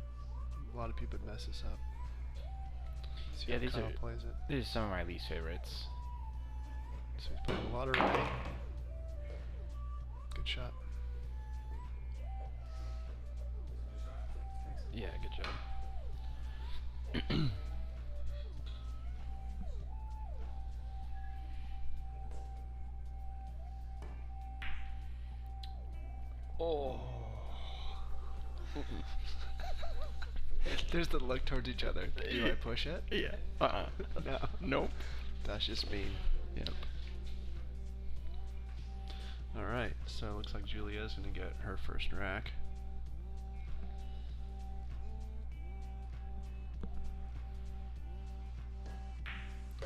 A lot of people would mess this up. See Yeah, how these Kyle are plays it. these are some of my least favorites. So he's playing a lot of right. Good shot. Yeah, good job. Oh. There's the look towards each other. Do I push it? Yeah. No. Nope. That's just mean. Yep. Alright, so it looks like Julia's gonna get her first rack.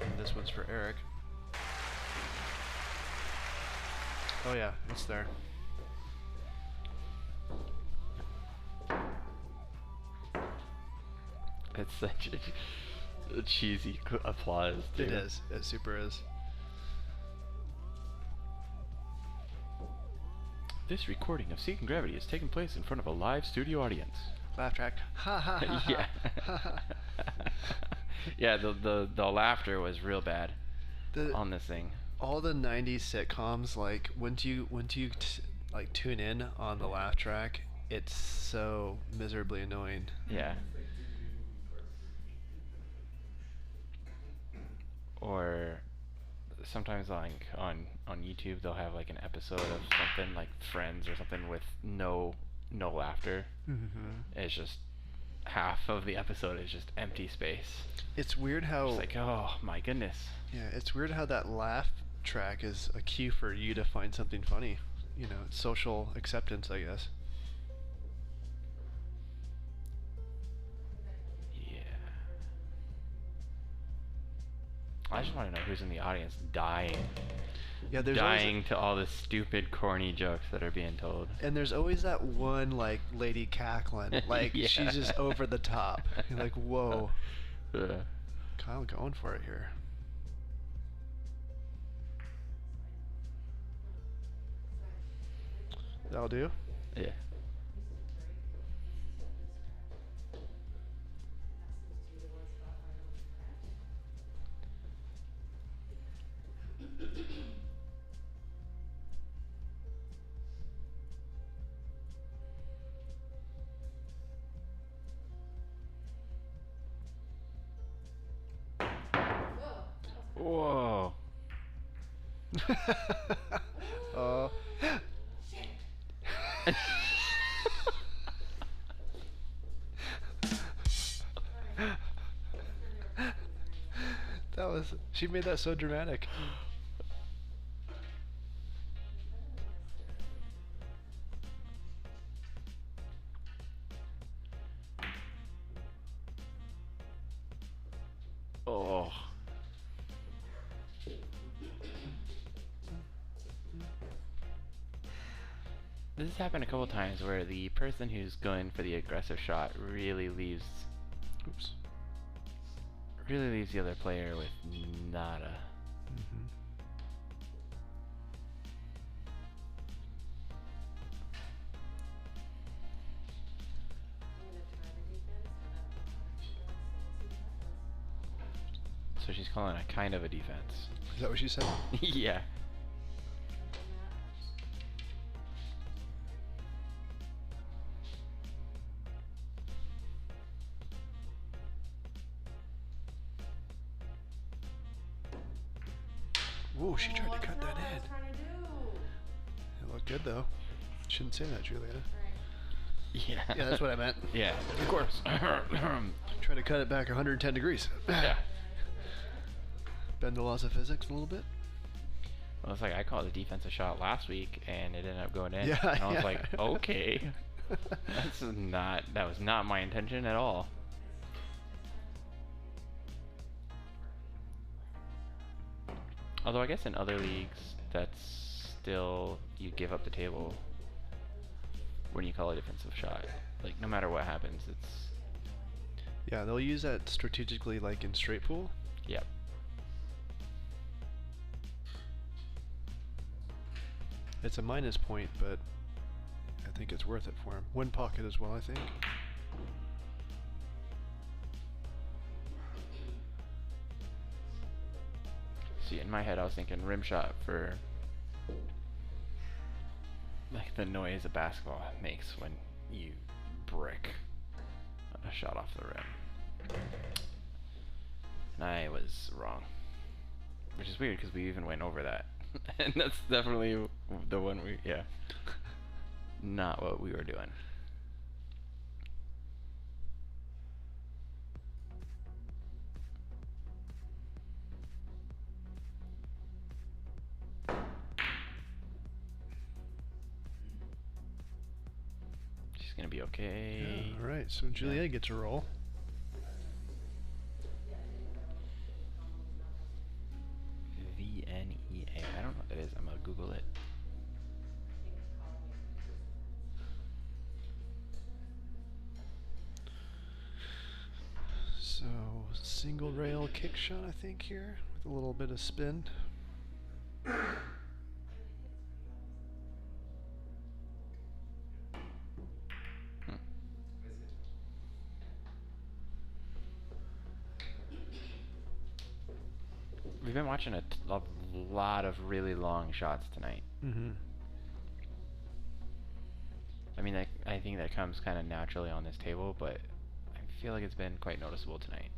And this one's for Eric. Oh yeah, it's there. It's such a cheesy applause, too. It is. It super is. This recording of Seeking Gravity is taking place in front of a live studio audience. Laugh track. Ha ha ha. Yeah. Yeah, the laughter was real bad on this thing. All the 90s sitcoms, like once you like tune in on the laugh track, it's so miserably annoying. Yeah. Or sometimes like on YouTube they'll have like an episode of something like Friends or something with no laughter. Mm-hmm. It's just half of the episode is just empty space. It's weird how It's like, oh my goodness. yeah, it's weird how that laugh track is a cue for you to find something funny. You know, it's social acceptance, I guess. Yeah. I just want to know who's in the audience dying. Yeah, there's Dying to all the stupid, corny jokes that are being told. and there's always that one like lady cackling, like Yeah. she's just over the top. You're like, whoa, Yeah. Kyle going for it here. That'll do. Yeah. Whoa. Oh. That was, she made that so dramatic. Oh. This has happened a couple times where the person who's going for the aggressive shot really leaves Oops. the other player with nada. Mm-hmm. So she's calling a kind of a defense. Is that what she said? Yeah. Ooh, she tried to That's cut not that what I in. was trying to do. It looked good though. Shouldn't say that, Julieta. Right. Yeah. Yeah, that's what I meant. Yeah, of course. Try to cut it back 110 degrees. Yeah. Bend the laws of physics a little bit. Well, it's like I called a defensive shot last week and it ended up going in. Yeah, and I was yeah. like, okay. That was not my intention at all. Although I guess in other leagues, that's still, you give up the table when you call a defensive shot. Like, no matter what happens, it's, Yeah, they'll use that strategically, like in straight pool. yep. It's a minus point, but I think it's worth it for him. Win pocket as well, I think. See, in my head, I was thinking rim shot for like the noise a basketball makes when you brick a shot off the rim. And I was wrong, which is weird because we even went over that, and that's definitely the one yeah, not what we were doing. She's gonna be okay. Yeah, all right, so Juliet gets a roll. VNEA. I don't know what that is. I'm gonna Google it. So single rail kick shot, I think here with a little bit of spin. We've been watching a lot of really long shots tonight. Mm-hmm. I mean, I think that comes kind of naturally on this table, but I feel like it's been quite noticeable tonight.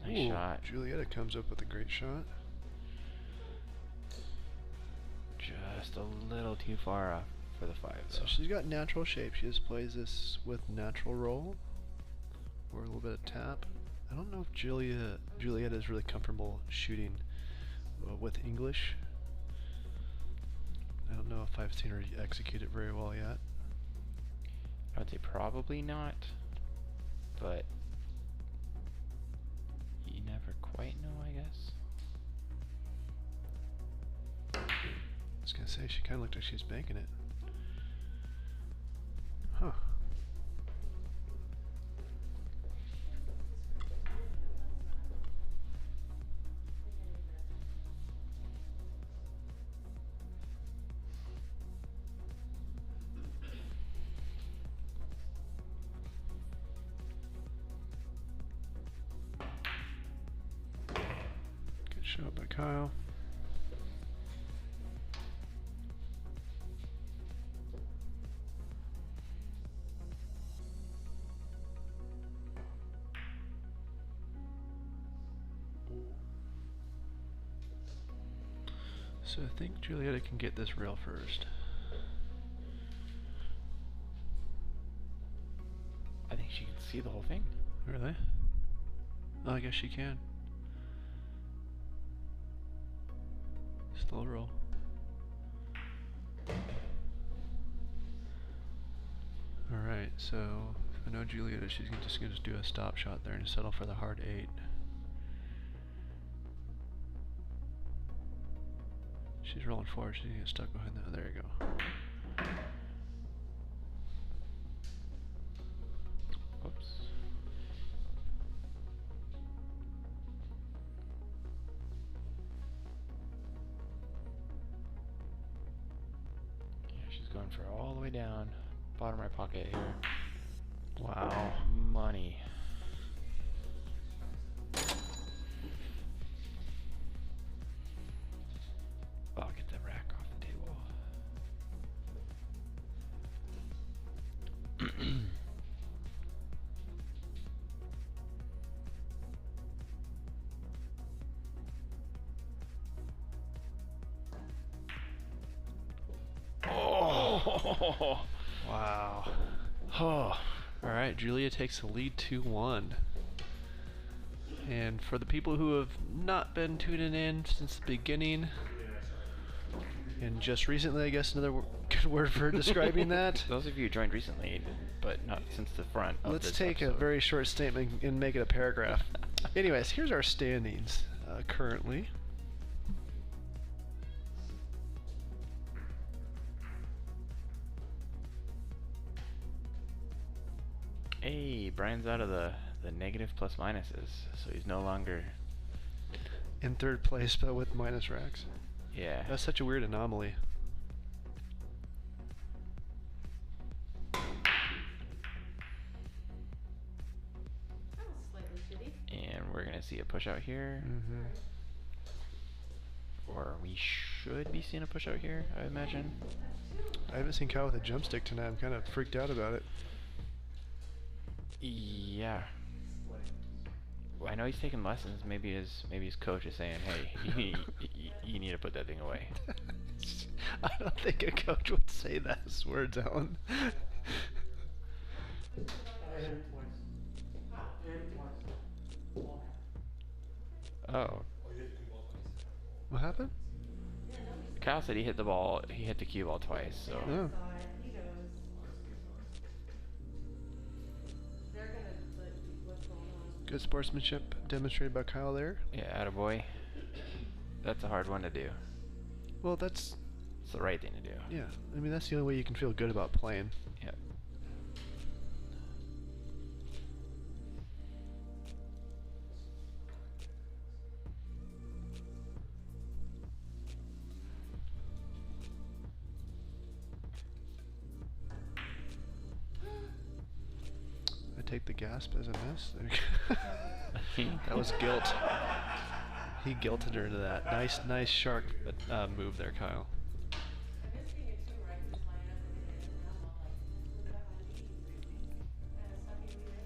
Nice shot. Julieta comes up with a great shot. Just a little too far off for the 5, though. So she's got natural shape. She just plays this with natural roll or a little bit of tap. I don't know if Julieta is really comfortable shooting with English. I don't know if I've seen her execute it very well yet. I would say probably not, but you never quite know, I guess. I was gonna say, she kind of looked like she's banking it. Huh. Good shot by Kyle. So I think Julieta can get this rail first. I think she can see the whole thing. Really? Oh, I guess she can. Still roll. Alright, so I know Julieta, she's just gonna do a stop shot there and settle for the hard 8. She's rolling forward, she's gonna get stuck behind that. There you go. Whoops. Yeah, she's going for all the way down, bottom right pocket here. Wow, money. I'll get the rack off the table. Oh! Wow. Oh. All right, Julia takes the lead 2-1. And for the people who have not been tuning in since the beginning, and just recently, I guess another good word for describing that. Those of you who joined recently, but not since the front of Let's this take a episode. very short statement and make it a paragraph. Anyways, here's our standings currently. Hey, Brian's out of the negative plus minuses, so he's no longer. In third place, but with minus racks. Yeah. That's such a weird anomaly. That was slightly shitty. And we're gonna see a push out here, or we should be seeing a push out here, I imagine. I haven't seen Kyle with a jump stick tonight. I'm kind of freaked out about it. Yeah. Well, I know he's taking lessons. Maybe his coach is saying, "Hey, you need to put that thing away." I don't think a coach would say those words, Alan. Oh. What happened? Kyle said he hit the ball. He hit the cue ball twice. So. Oh. He knows. They're gonna let what's going on. Good sportsmanship demonstrated by Kyle there. Yeah, attaboy. That's a hard one to do. Well, that's, It's the right thing to do. yeah. I mean, that's the only way you can feel good about playing. Yep. I take the gasp as a miss. That was guilt. He guilted her into that. Nice shark move there, Kyle. I miss being a two right just line up and get it, and I'm all like, that's what that might be. Kinda sucky lead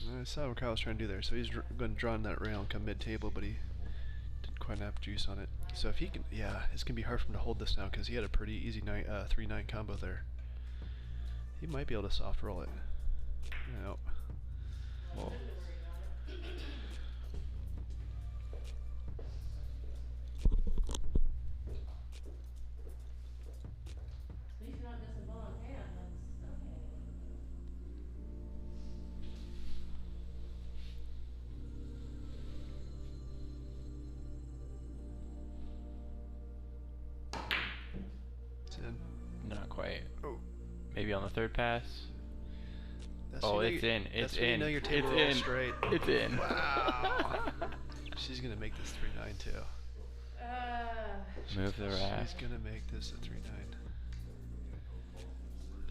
anyway. I saw what Kyle was trying to do there. So he's going to draw in that rail and come mid-table, but he didn't quite have juice on it. So if he can, yeah, it's going to be hard for him to hold this now because he had a pretty easy 3-9 combo there. He might be able to soft roll it. Nope. Whoa. At least you're not missing ball in hand, that's okay. It's in. Not quite. Oh. Maybe on the third pass. That's Oh, when you it's know in. you- It's that's when you in. know your table It's rolls in. straight. It's in. Wow. She's going to make this 3-9 too. Move the rack. She's going to make this a 3-9.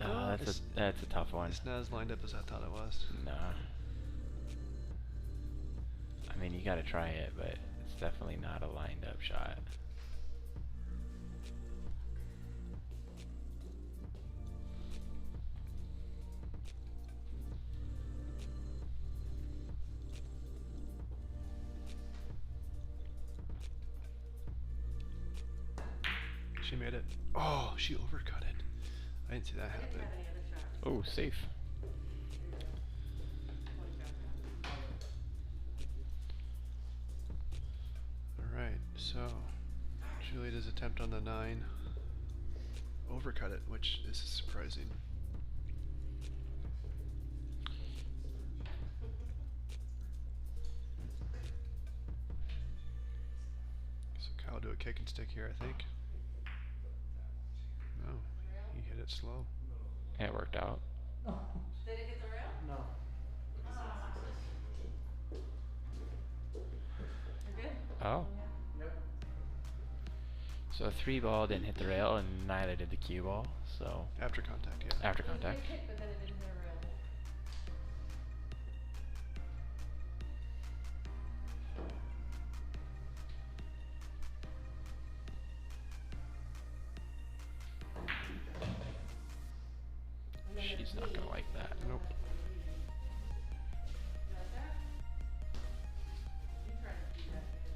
Oh, that's a tough one. It's not as lined up as I thought it was. Nah. I mean, you gotta try it, but it's definitely not a lined up shot. She made it. Oh, she overcut it. I didn't see that I didn't happen. have any other shots. Oh, safe. One shot. Alright, so Julieta's attempt on the 9 overcut it, which is surprising. So Kyle do a kick and stick here, I think. No, he hit it slow. Yeah, it worked out. Did it hit the rail? No. You're good? Oh. Nope. So a 3 ball didn't hit the rail, and neither did the cue ball. So After contact, yeah. after It was a contact. good kick, but then it didn't hit a rail. And then it She's was not me. gonna like that. Nope. You like that? You try to do that, dude.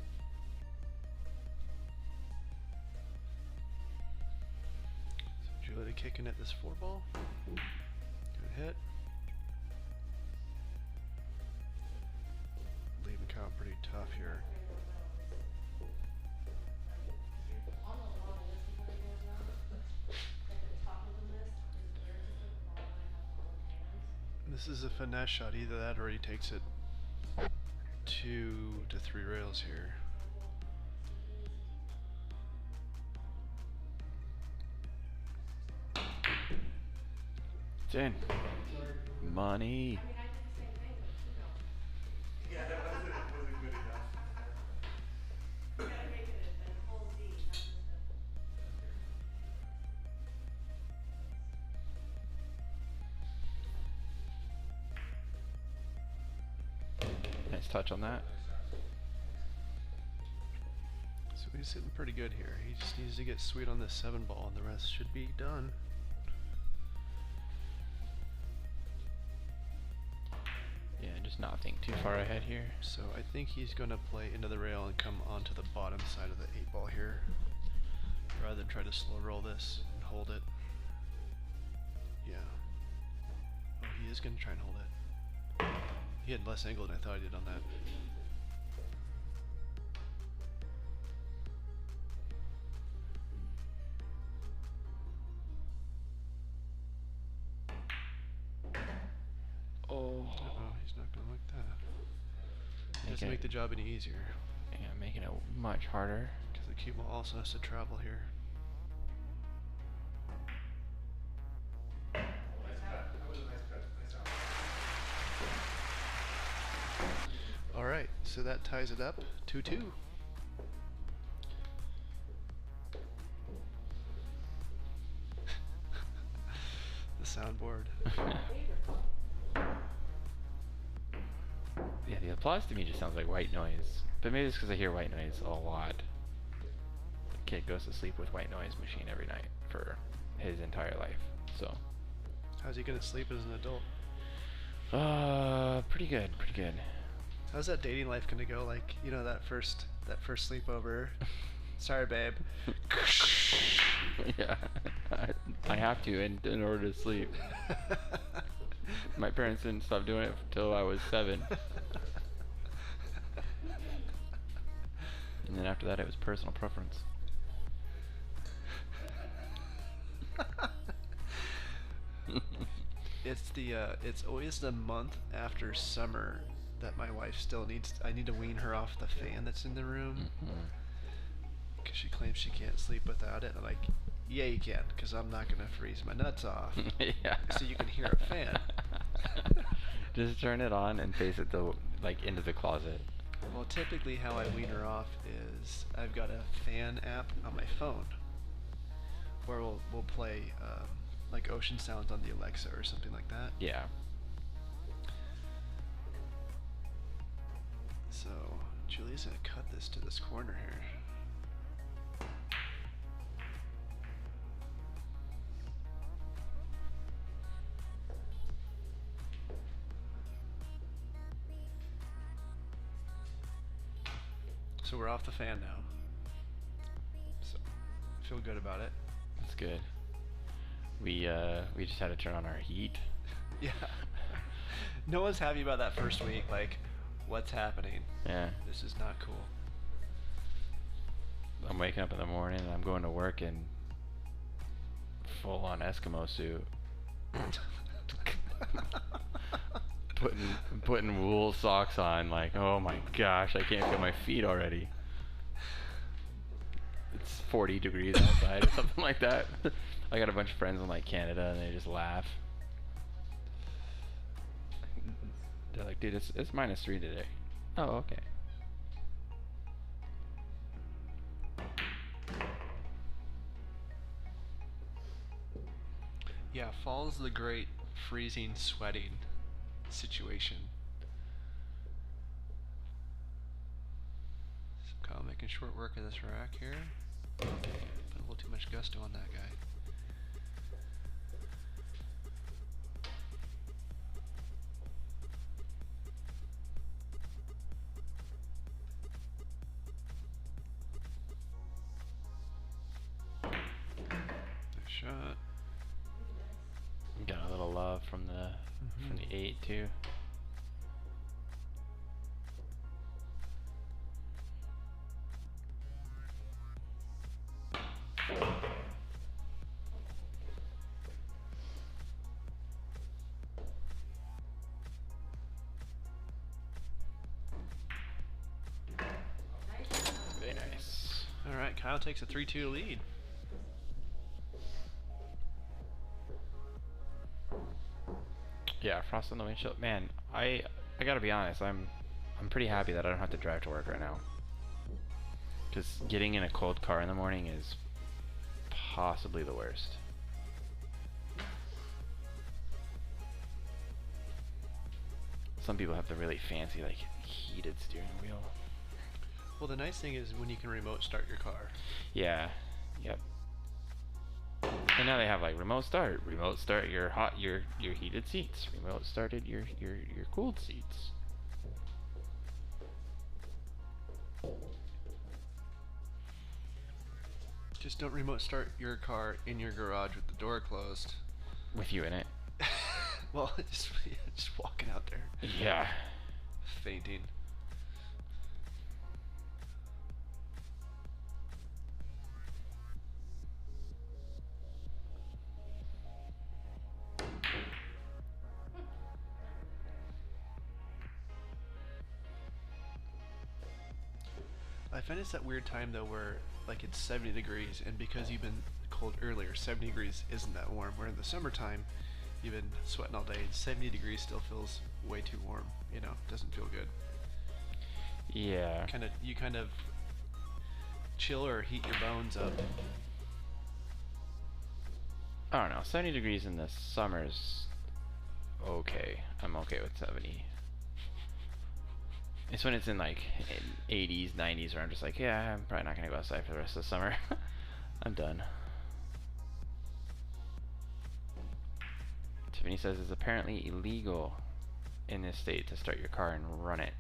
So Julia kicking at this 4 ball. Good hit. Leaving count pretty tough here. On the long list before it goes down, like the top of the list is where to put the ball when I have long hands. This is a finesse shot. Either that or he takes it 2 to 3 rails here. It's in. Money. I mean, I did the same thing, but you don't. Yeah, that wasn't good enough. You gotta make it a full Z, not just a. Nice touch on that. So he's hitting pretty good here. He just needs to get sweet on this 7 ball and the rest should be done. Yeah, just not think too far ahead here. So I think he's going to play into the rail and come onto the bottom side of the 8 ball here, rather than try to slow roll this and hold it. Yeah. Oh, he is going to try and hold it. He had less angle than I thought he did on that. Oh. Uh-oh, he's not going to like that. Doesn't Okay. make the job any easier, Yeah, making it much harder. because the cue ball also has to travel here. Nice cut. That was a nice cut. Nice out. Alright, so that ties it up 2-2. The soundboard. Yeah, the applause to me just sounds like white noise. But maybe it's because I hear white noise a lot. The kid goes to sleep with white noise machine every night for his entire life. So, How's he gonna sleep as an adult? pretty good, pretty good. How's that dating life gonna go? Like, you know, that first sleepover. Sorry, babe. Yeah, I have to in order to sleep. My parents didn't stop doing it until I was 7. And then after that, it was personal preference. It's always the month after summer that my wife still needs. I need to wean her off the fan that's in the room, because she claims she can't sleep without it. I'm like, yeah, you can, because I'm not gonna freeze my nuts off. Yeah. So you can hear a fan. Just turn it on and face it like into the closet. Well, typically how I wean her off is I've got a fan app on my phone, where we'll play like ocean sounds on the Alexa or something like that. Yeah. So Julie's gonna cut this to this corner here. So we're off the fan now. So feel good about it. That's good. We just had to turn on our heat. Yeah. No one's happy about that first week. Like, what's happening? Yeah. This is not cool. I'm waking up in the morning and I'm going to work in full on Eskimo suit. putting wool socks on, like, oh my gosh, I can't feel my feet already. It's 40 degrees outside or something like that. I got a bunch of friends in like Canada and they just laugh. They're like, dude, it's -3 today. Oh, okay. Yeah, fall's the great freezing, sweating situation. So Kyle making short work of this rack here. Put a little too much gusto on that guy. Nice shot. Got a little love from the 8 too. Very nice. All right, Kyle takes a 3-2 lead. Yeah, frost on the windshield. Man, I gotta be honest. I'm pretty happy that I don't have to drive to work right now. Because getting in a cold car in the morning is possibly the worst. Some people have the really fancy, like, heated steering wheel. Well, the nice thing is when you can remote start your car. Yeah. Yep. And now they have like remote start your your heated seats, remote started your cooled seats. Just don't remote start your car in your garage with the door closed. With you in it. Well, just walking out there. Yeah. Fainting. I find it's that weird time though where like it's 70 degrees and because you've been cold earlier, 70 degrees isn't that warm. Where in the summertime you've been sweating all day and 70 degrees still feels way too warm, you know, doesn't feel good. Yeah. You kind of chill or heat your bones up. I don't know, 70 degrees in the summer's okay. I'm okay with 70. It's when it's in like 80s, 90s where I'm just like, yeah, I'm probably not gonna go outside for the rest of the summer. I'm done. Tiffany says it's apparently illegal in this state to start your car and run it,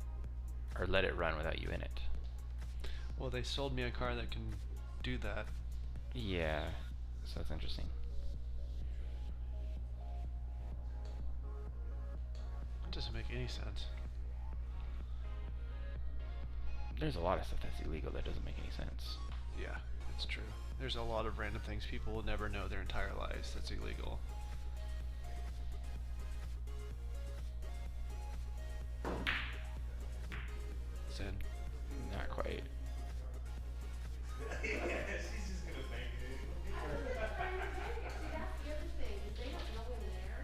or let it run without you in it. Well, they sold me a car that can do that. Yeah, so that's interesting. It doesn't make any sense. There's a lot of stuff that's illegal that doesn't make any sense. Yeah, it's true. There's a lot of random things people will never know their entire lives that's illegal. Sin. Not quite. She's just gonna bang it. See, that's the other thing, is they don't know in there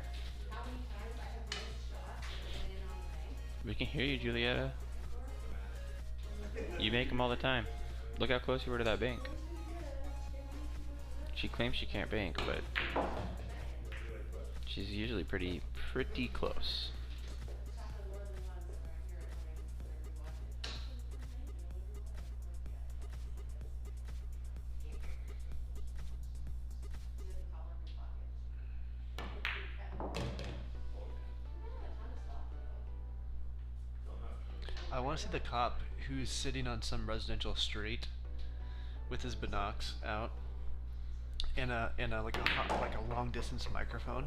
how many times I have missed shots that went in on the bank. We can hear you, Julietta. You make them all the time. Look how close you were to that bank. She claims she can't bank, but she's usually pretty close. I want to see the cop who's sitting on some residential street with his binocs out and like a long distance microphone,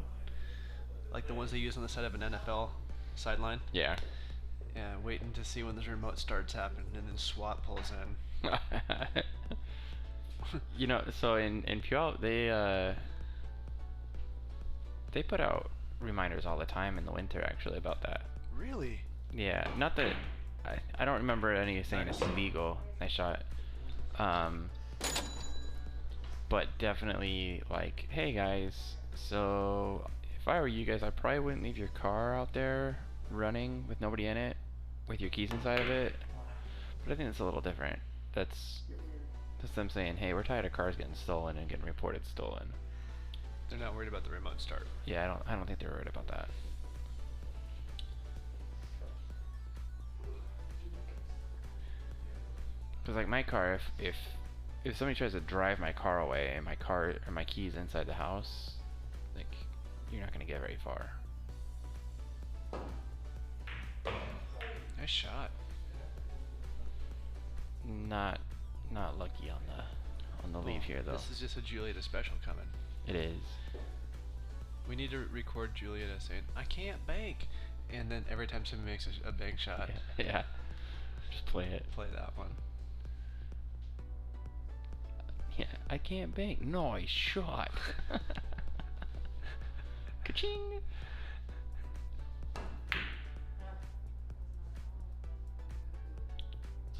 like the ones they use on the side of an NFL sideline. Yeah. Yeah, waiting to see when the remote starts happening, and then SWAT pulls in. You know, so in Puyallup they put out reminders all the time in the winter actually about that. Really? Yeah, not that I don't remember any saying it's illegal. Nice shot. But definitely like, hey guys, so if I were you guys, I probably wouldn't leave your car out there running with nobody in it, with your keys inside of it. But I think it's a little different. That's them saying, hey, we're tired of cars getting stolen and getting reported stolen. They're not worried about the remote start. Yeah, I don't think they're worried about that. Cause like my car, if somebody tries to drive my car away and my car or my keys inside the house, like you're not gonna get very far. Nice shot. Not lucky on the leave here though. This is just a Julieta special coming. It is. We need to record Julieta saying, "I can't bank," and then every time somebody makes a bank shot, Yeah. Just play it. play that one. Yeah, I can't bank. Nice shot. Ka-ching.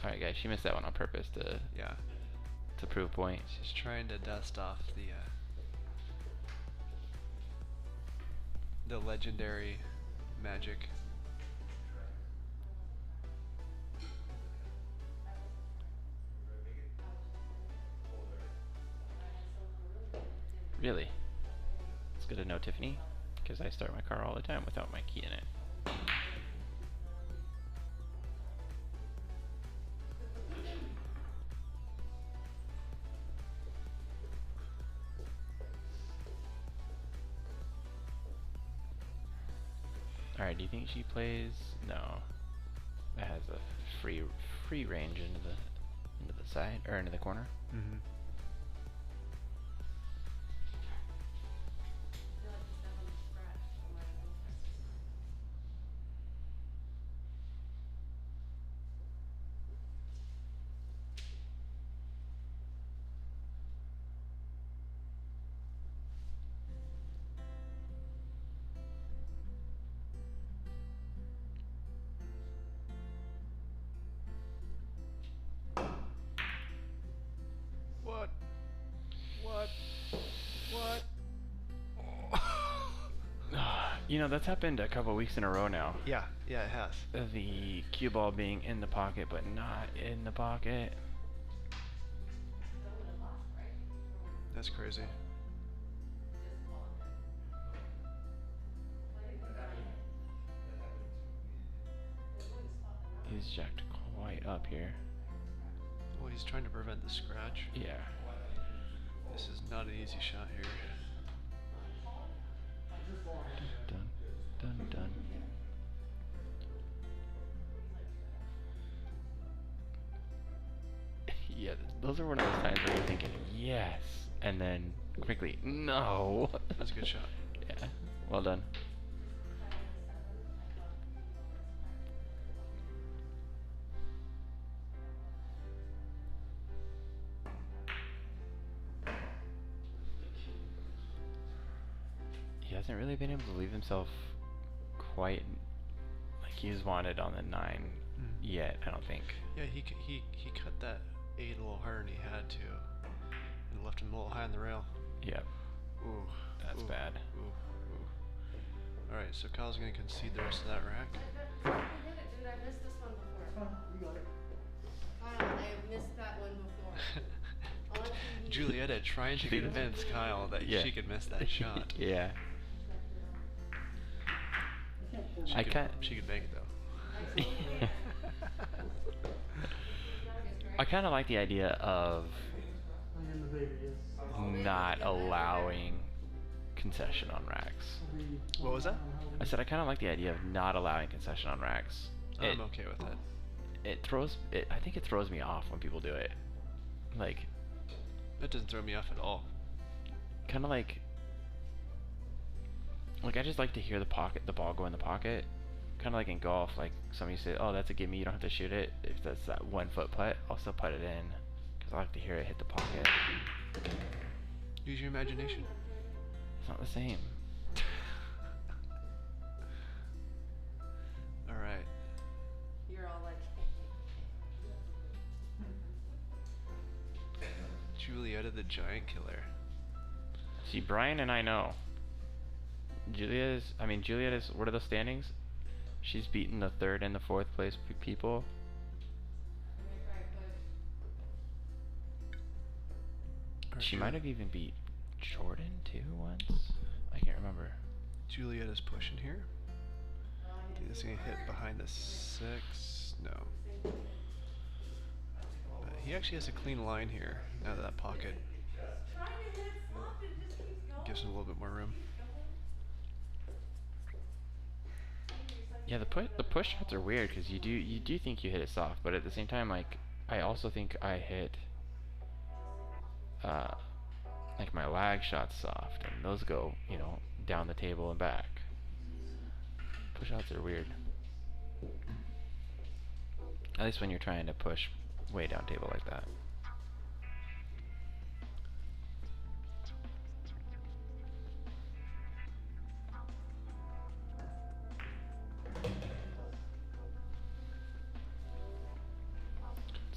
Alright guys, she missed that one on purpose to Yeah. prove a point. She's trying to dust off the legendary magic. Really? It's good to know, Tiffany, because I start my car all the time without my key in it. Alright, do you think she plays? No. That has a free range into the side or into the corner. Mm-hmm. What? You know, that's happened a couple weeks in a row now. Yeah, it has. The cue ball being in the pocket but not in the pocket. That's crazy. He's jacked quite up here. Well, he's trying to prevent the scratch. Yeah. This is not an easy shot here. Dun, dun, dun. Yeah, those are one of those times where you're thinking, yes, and then quickly, no. That's a good shot. Yeah, well done. He hasn't really been able to leave himself quite like he's wanted on the 9 yet, I don't think. Yeah, he cut that 8 a little harder than he had to, and left him a little high on the rail. Yep. Ooh, That's bad. All right, so Kyle's gonna concede the rest of that rack. I did it, dude. I missed this one before. You got it. Kyle, I missed that one before. Julieta trying to convince Kyle that Yeah. she could miss that shot. Yeah. She could bank it though. I kind of like the idea of I am the baby, yes. not allowing concession on racks. What was that? I said I kind of like the idea of not allowing concession on racks. I'm okay with that. I think it throws me off when people do it. Like, That doesn't throw me off at all. kind of like I just like to hear the ball go in the pocket. Kind of like in golf, like somebody said, "Oh, that's a gimme. You don't have to shoot it." If that's that 1 foot putt, I'll still putt it in because I like to hear it hit the pocket. Use your imagination. It's not the same. All right. You're all like, Julieta the giant killer. See, Brian and I know. Julieta's, what are the standings? She's beaten the 3rd and the 4th place people. She might have even beat Jordan too once? I can't remember. Julieta's pushing here. Think this is gonna hit behind the 6. No. But he actually has a clean line here. Now that pocket Trying to hit it soft and it just keeps going. gives him a little bit more room. Yeah, the push shots are weird because you do think you hit it soft, but at the same time, like I also think I hit like my lag shots soft, and those go, you know, down the table and back. Push shots are weird. At least when you're trying to push way down table like that.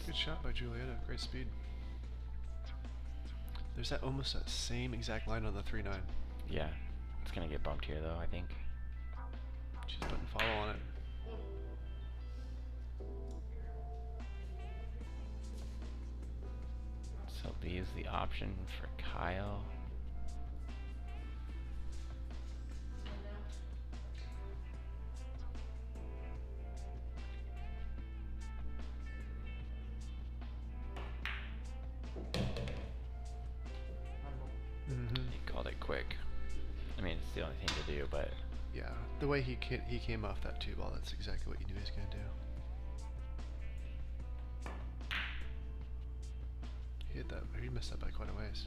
Good shot by Julieta. Great speed. There's that almost that same exact line on the 3-9. Yeah, it's gonna get bumped here though, I think. She's putting follow on it. So leaves the option for Kyle. He called it quick. I mean, it's the only thing to do, but Yeah, the way he came off that 2 ball, that's exactly what you knew he was gonna do. He hit that. He missed that by quite a ways.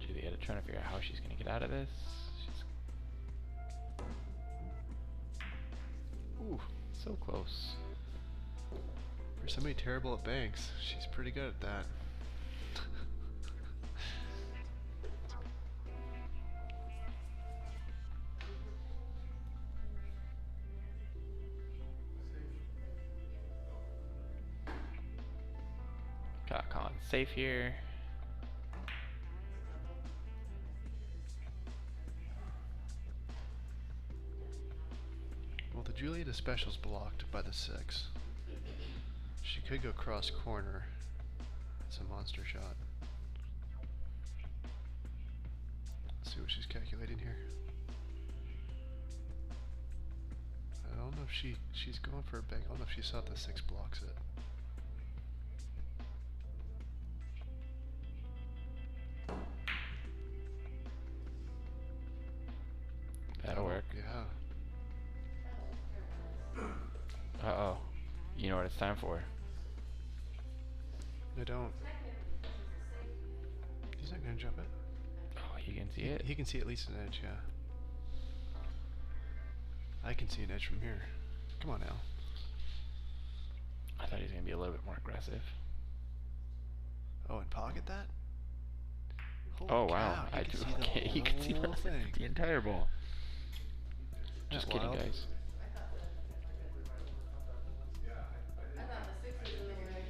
Julieta trying to figure out how she's gonna get out of this. Ooh, so close. For somebody terrible at banks, she's pretty good at that. Got Colin safe here. Well, the Julieta special's blocked by the 6. She could go cross corner. It's a monster shot. Let's see what she's calculating here. I don't know if she's going for a bank. I don't know if she saw the 6 blocks it. That'll work. Yeah. Uh-oh. You know what it's time for. I don't. He's not gonna jump it. Oh, you can see it? He can see at least an edge, yeah. I can see an edge from here. Come on now. I thought he was going to be a little bit more aggressive. Oh, and pocket that? Holy Oh, wow. cow, I he do. can see the Okay, you can see whole thing. the entire ball. That's Just kidding, wild. guys. I thought the 6 was in the way.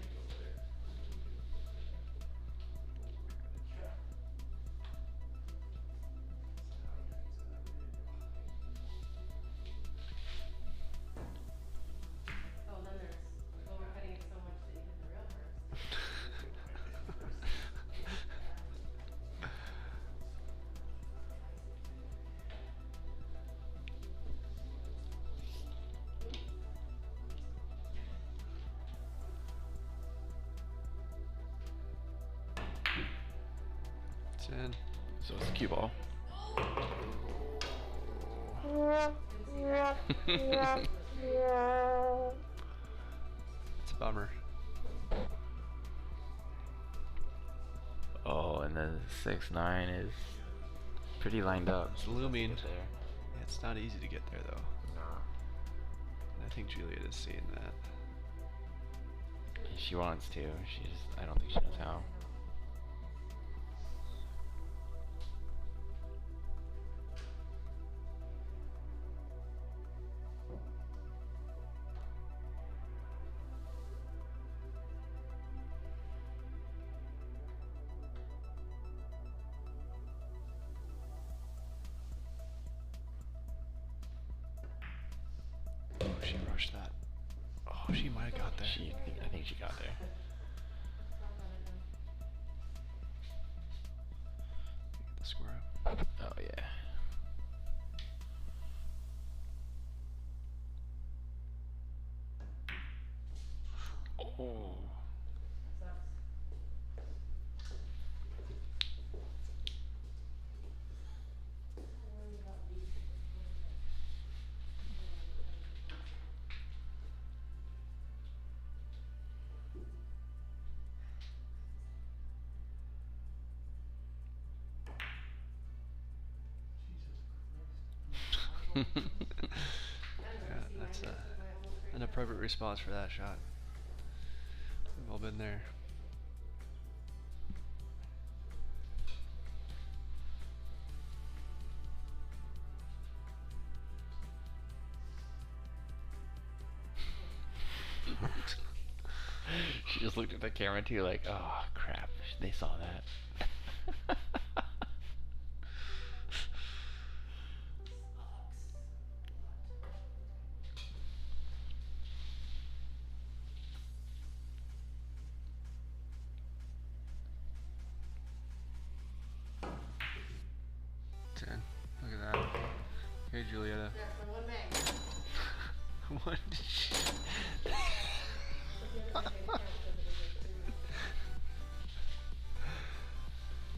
Oh, then there's, well, we're cutting it so much that you hit the real first. It's in. So it's a cue ball. It's a bummer. Oh, and then 6-9 is pretty lined up. It's looming. Get there. Yeah, it's not easy to get there though. And I think Juliet is seeing that. She wants to. She just, I don't think she knows how. I think she got there. The square up. Oh yeah. Oh. Yeah, that's an appropriate response for that shot. We've all been there. She just looked at the camera too, like, oh crap, they saw that. 10. Look at that. Hey, Julietta. What did she...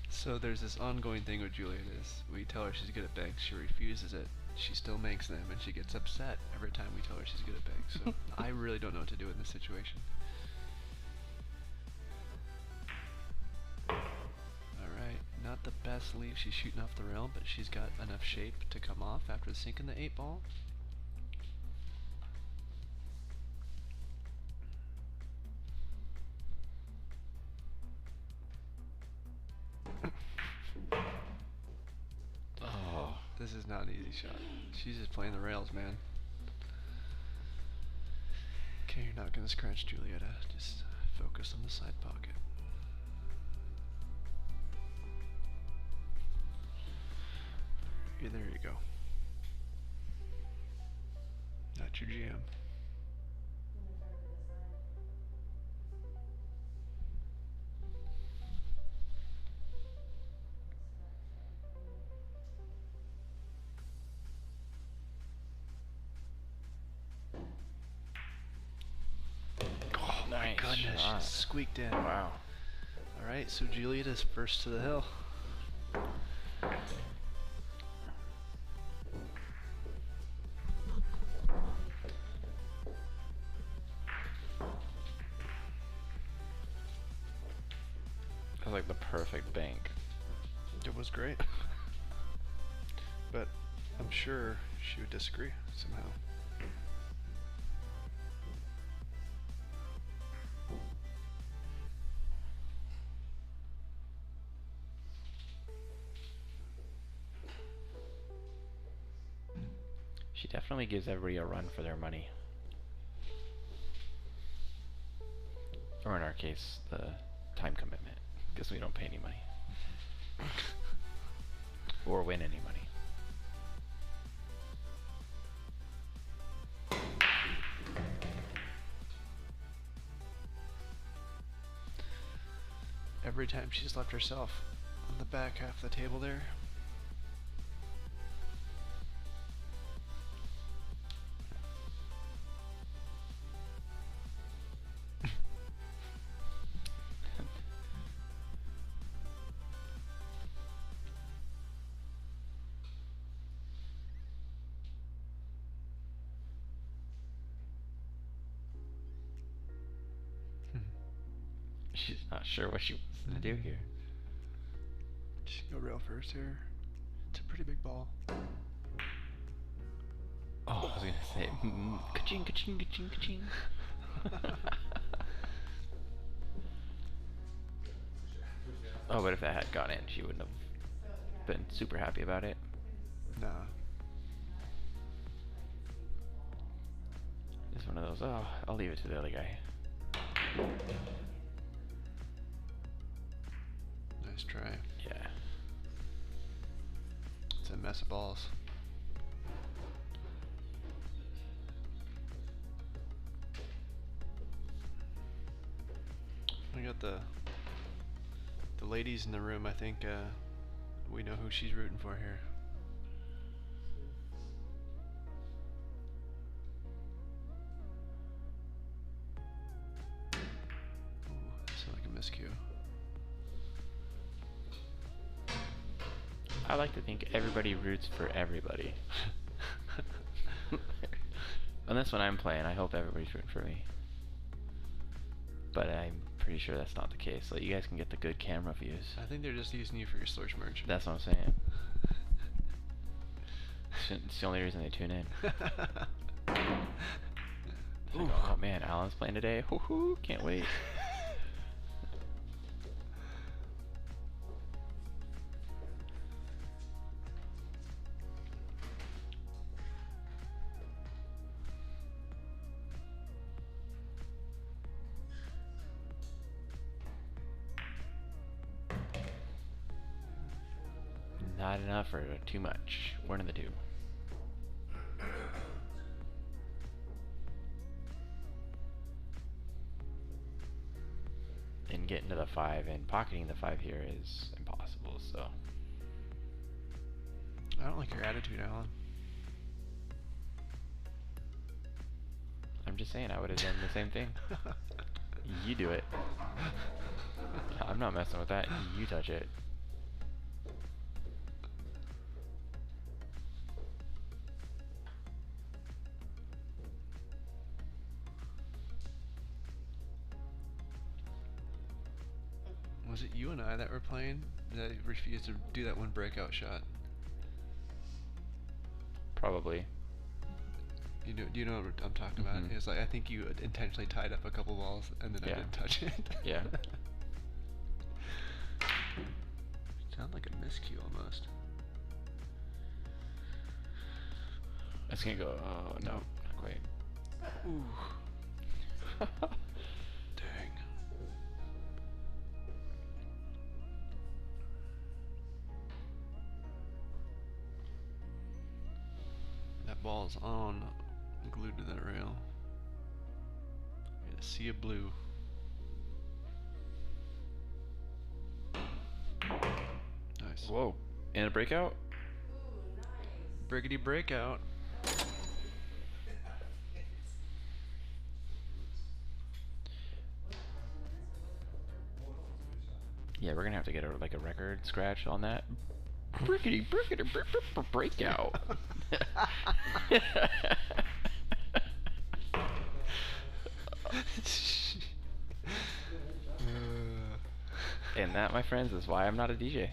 So there's this ongoing thing with Juliet is we tell her she's good at banks, she refuses it. She still makes them, and she gets upset every time we tell her she's good at banks. So I really don't know what to do in this situation. Alright, not the best leave. She's shooting off the rail, but she's got enough shape to come off after sinking the 8 ball. Oh. This is not an easy shot. She's just playing the rails, man. Okay, you're not gonna scratch Julietta. Just focus on the side pocket. Yeah, there you go. That's your jam. Oh my goodness, shot. she squeaked in. Wow. Alright, so Julietta's first to the hill. That was like the perfect bank. It was great. But I'm sure she would disagree somehow. She definitely gives everybody a run for their money. Or in our case, the time commitment, because we don't pay any money. Or win any money. Every time she's left herself on the back half of the table there. She's not sure what she wants to do here. She can go rail first here. It's a pretty big ball. Oh, I was gonna say, ka-ching, ka-ching, ka-ching, ka-ching. Oh, but if that had gone in, she wouldn't have been super happy about it. Nah. It's one of those, oh, I'll leave it to the other guy. Nice try. Yeah. It's a mess of balls. got the ladies in the room. I think we know who she's rooting for here. Ooh, that sounds like a miscue. I like to think everybody roots for everybody. Unless when I'm playing, I hope everybody's rooting for me. But I'm pretty sure that's not the case, so you guys can get the good camera views. I think they're just using you for your Slurch merch. That's what I'm saying. It's the only reason they tune in. Like, oh man, Alan's playing today. Woohoo! Can't wait. Not enough or too much? One of the two. And getting to the 5 and pocketing the 5 here is impossible, so. I don't like your attitude, Alan. I'm just saying I would have done the same thing. You do it. I'm not messing with that. You touch it. Was it you and I that were playing that refused to do that one breakout shot? Probably. Do you know what I'm talking about? Mhm. It was like I think you intentionally tied up a couple balls and then I Yeah. didn't touch it. Yeah. Sound like a miscue almost. It's gonna go. Oh no, not quite. Ooh. Dang. That ball's on, glued to that rail. A sea of blue. Nice. Whoa! And a breakout? Ooh, nice. Briggity breakout. Yeah, we're gonna have to get a record scratch on that. Brickety breakout. And that, my friends, is why I'm not a DJ.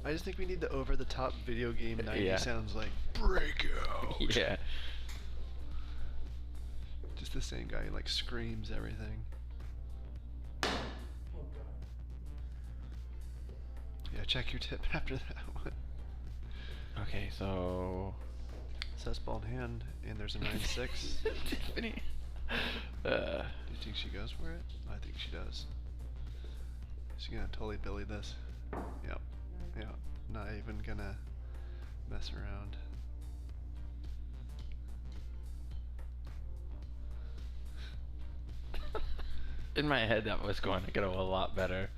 I just think we need the over-the-top video game 90 Yeah. sounds like breakout. Yeah. Just the same guy who like screams everything. Yeah, check your tip after that one. Okay, so. Cessball in hand, and there's a 9-6. Tiffany. Do you think she goes for it? I think she does. She's gonna totally Billy this. Yep. Yep. Not even gonna mess around. In my head, that was going to go a lot better.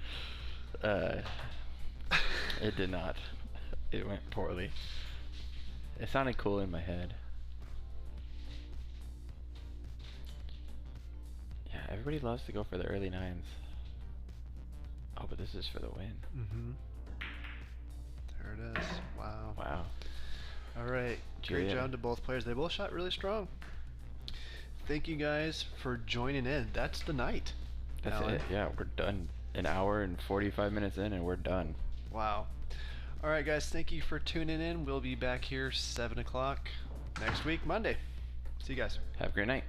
It did not. It went poorly. It sounded cool in my head. Yeah, everybody loves to go for the early 9s. Oh, but this is for the win. Mm-hmm. There it is. Wow. Wow. All right. Great Julia. job to both players. They both shot really strong. Thank you guys for joining in. That's the night. That's Alan. it. Yeah, we're done. An hour and 45 minutes in, and we're done. Wow. All right, guys. Thank you for tuning in. We'll be back here 7 o'clock next week, Monday. See you guys. Have a great night.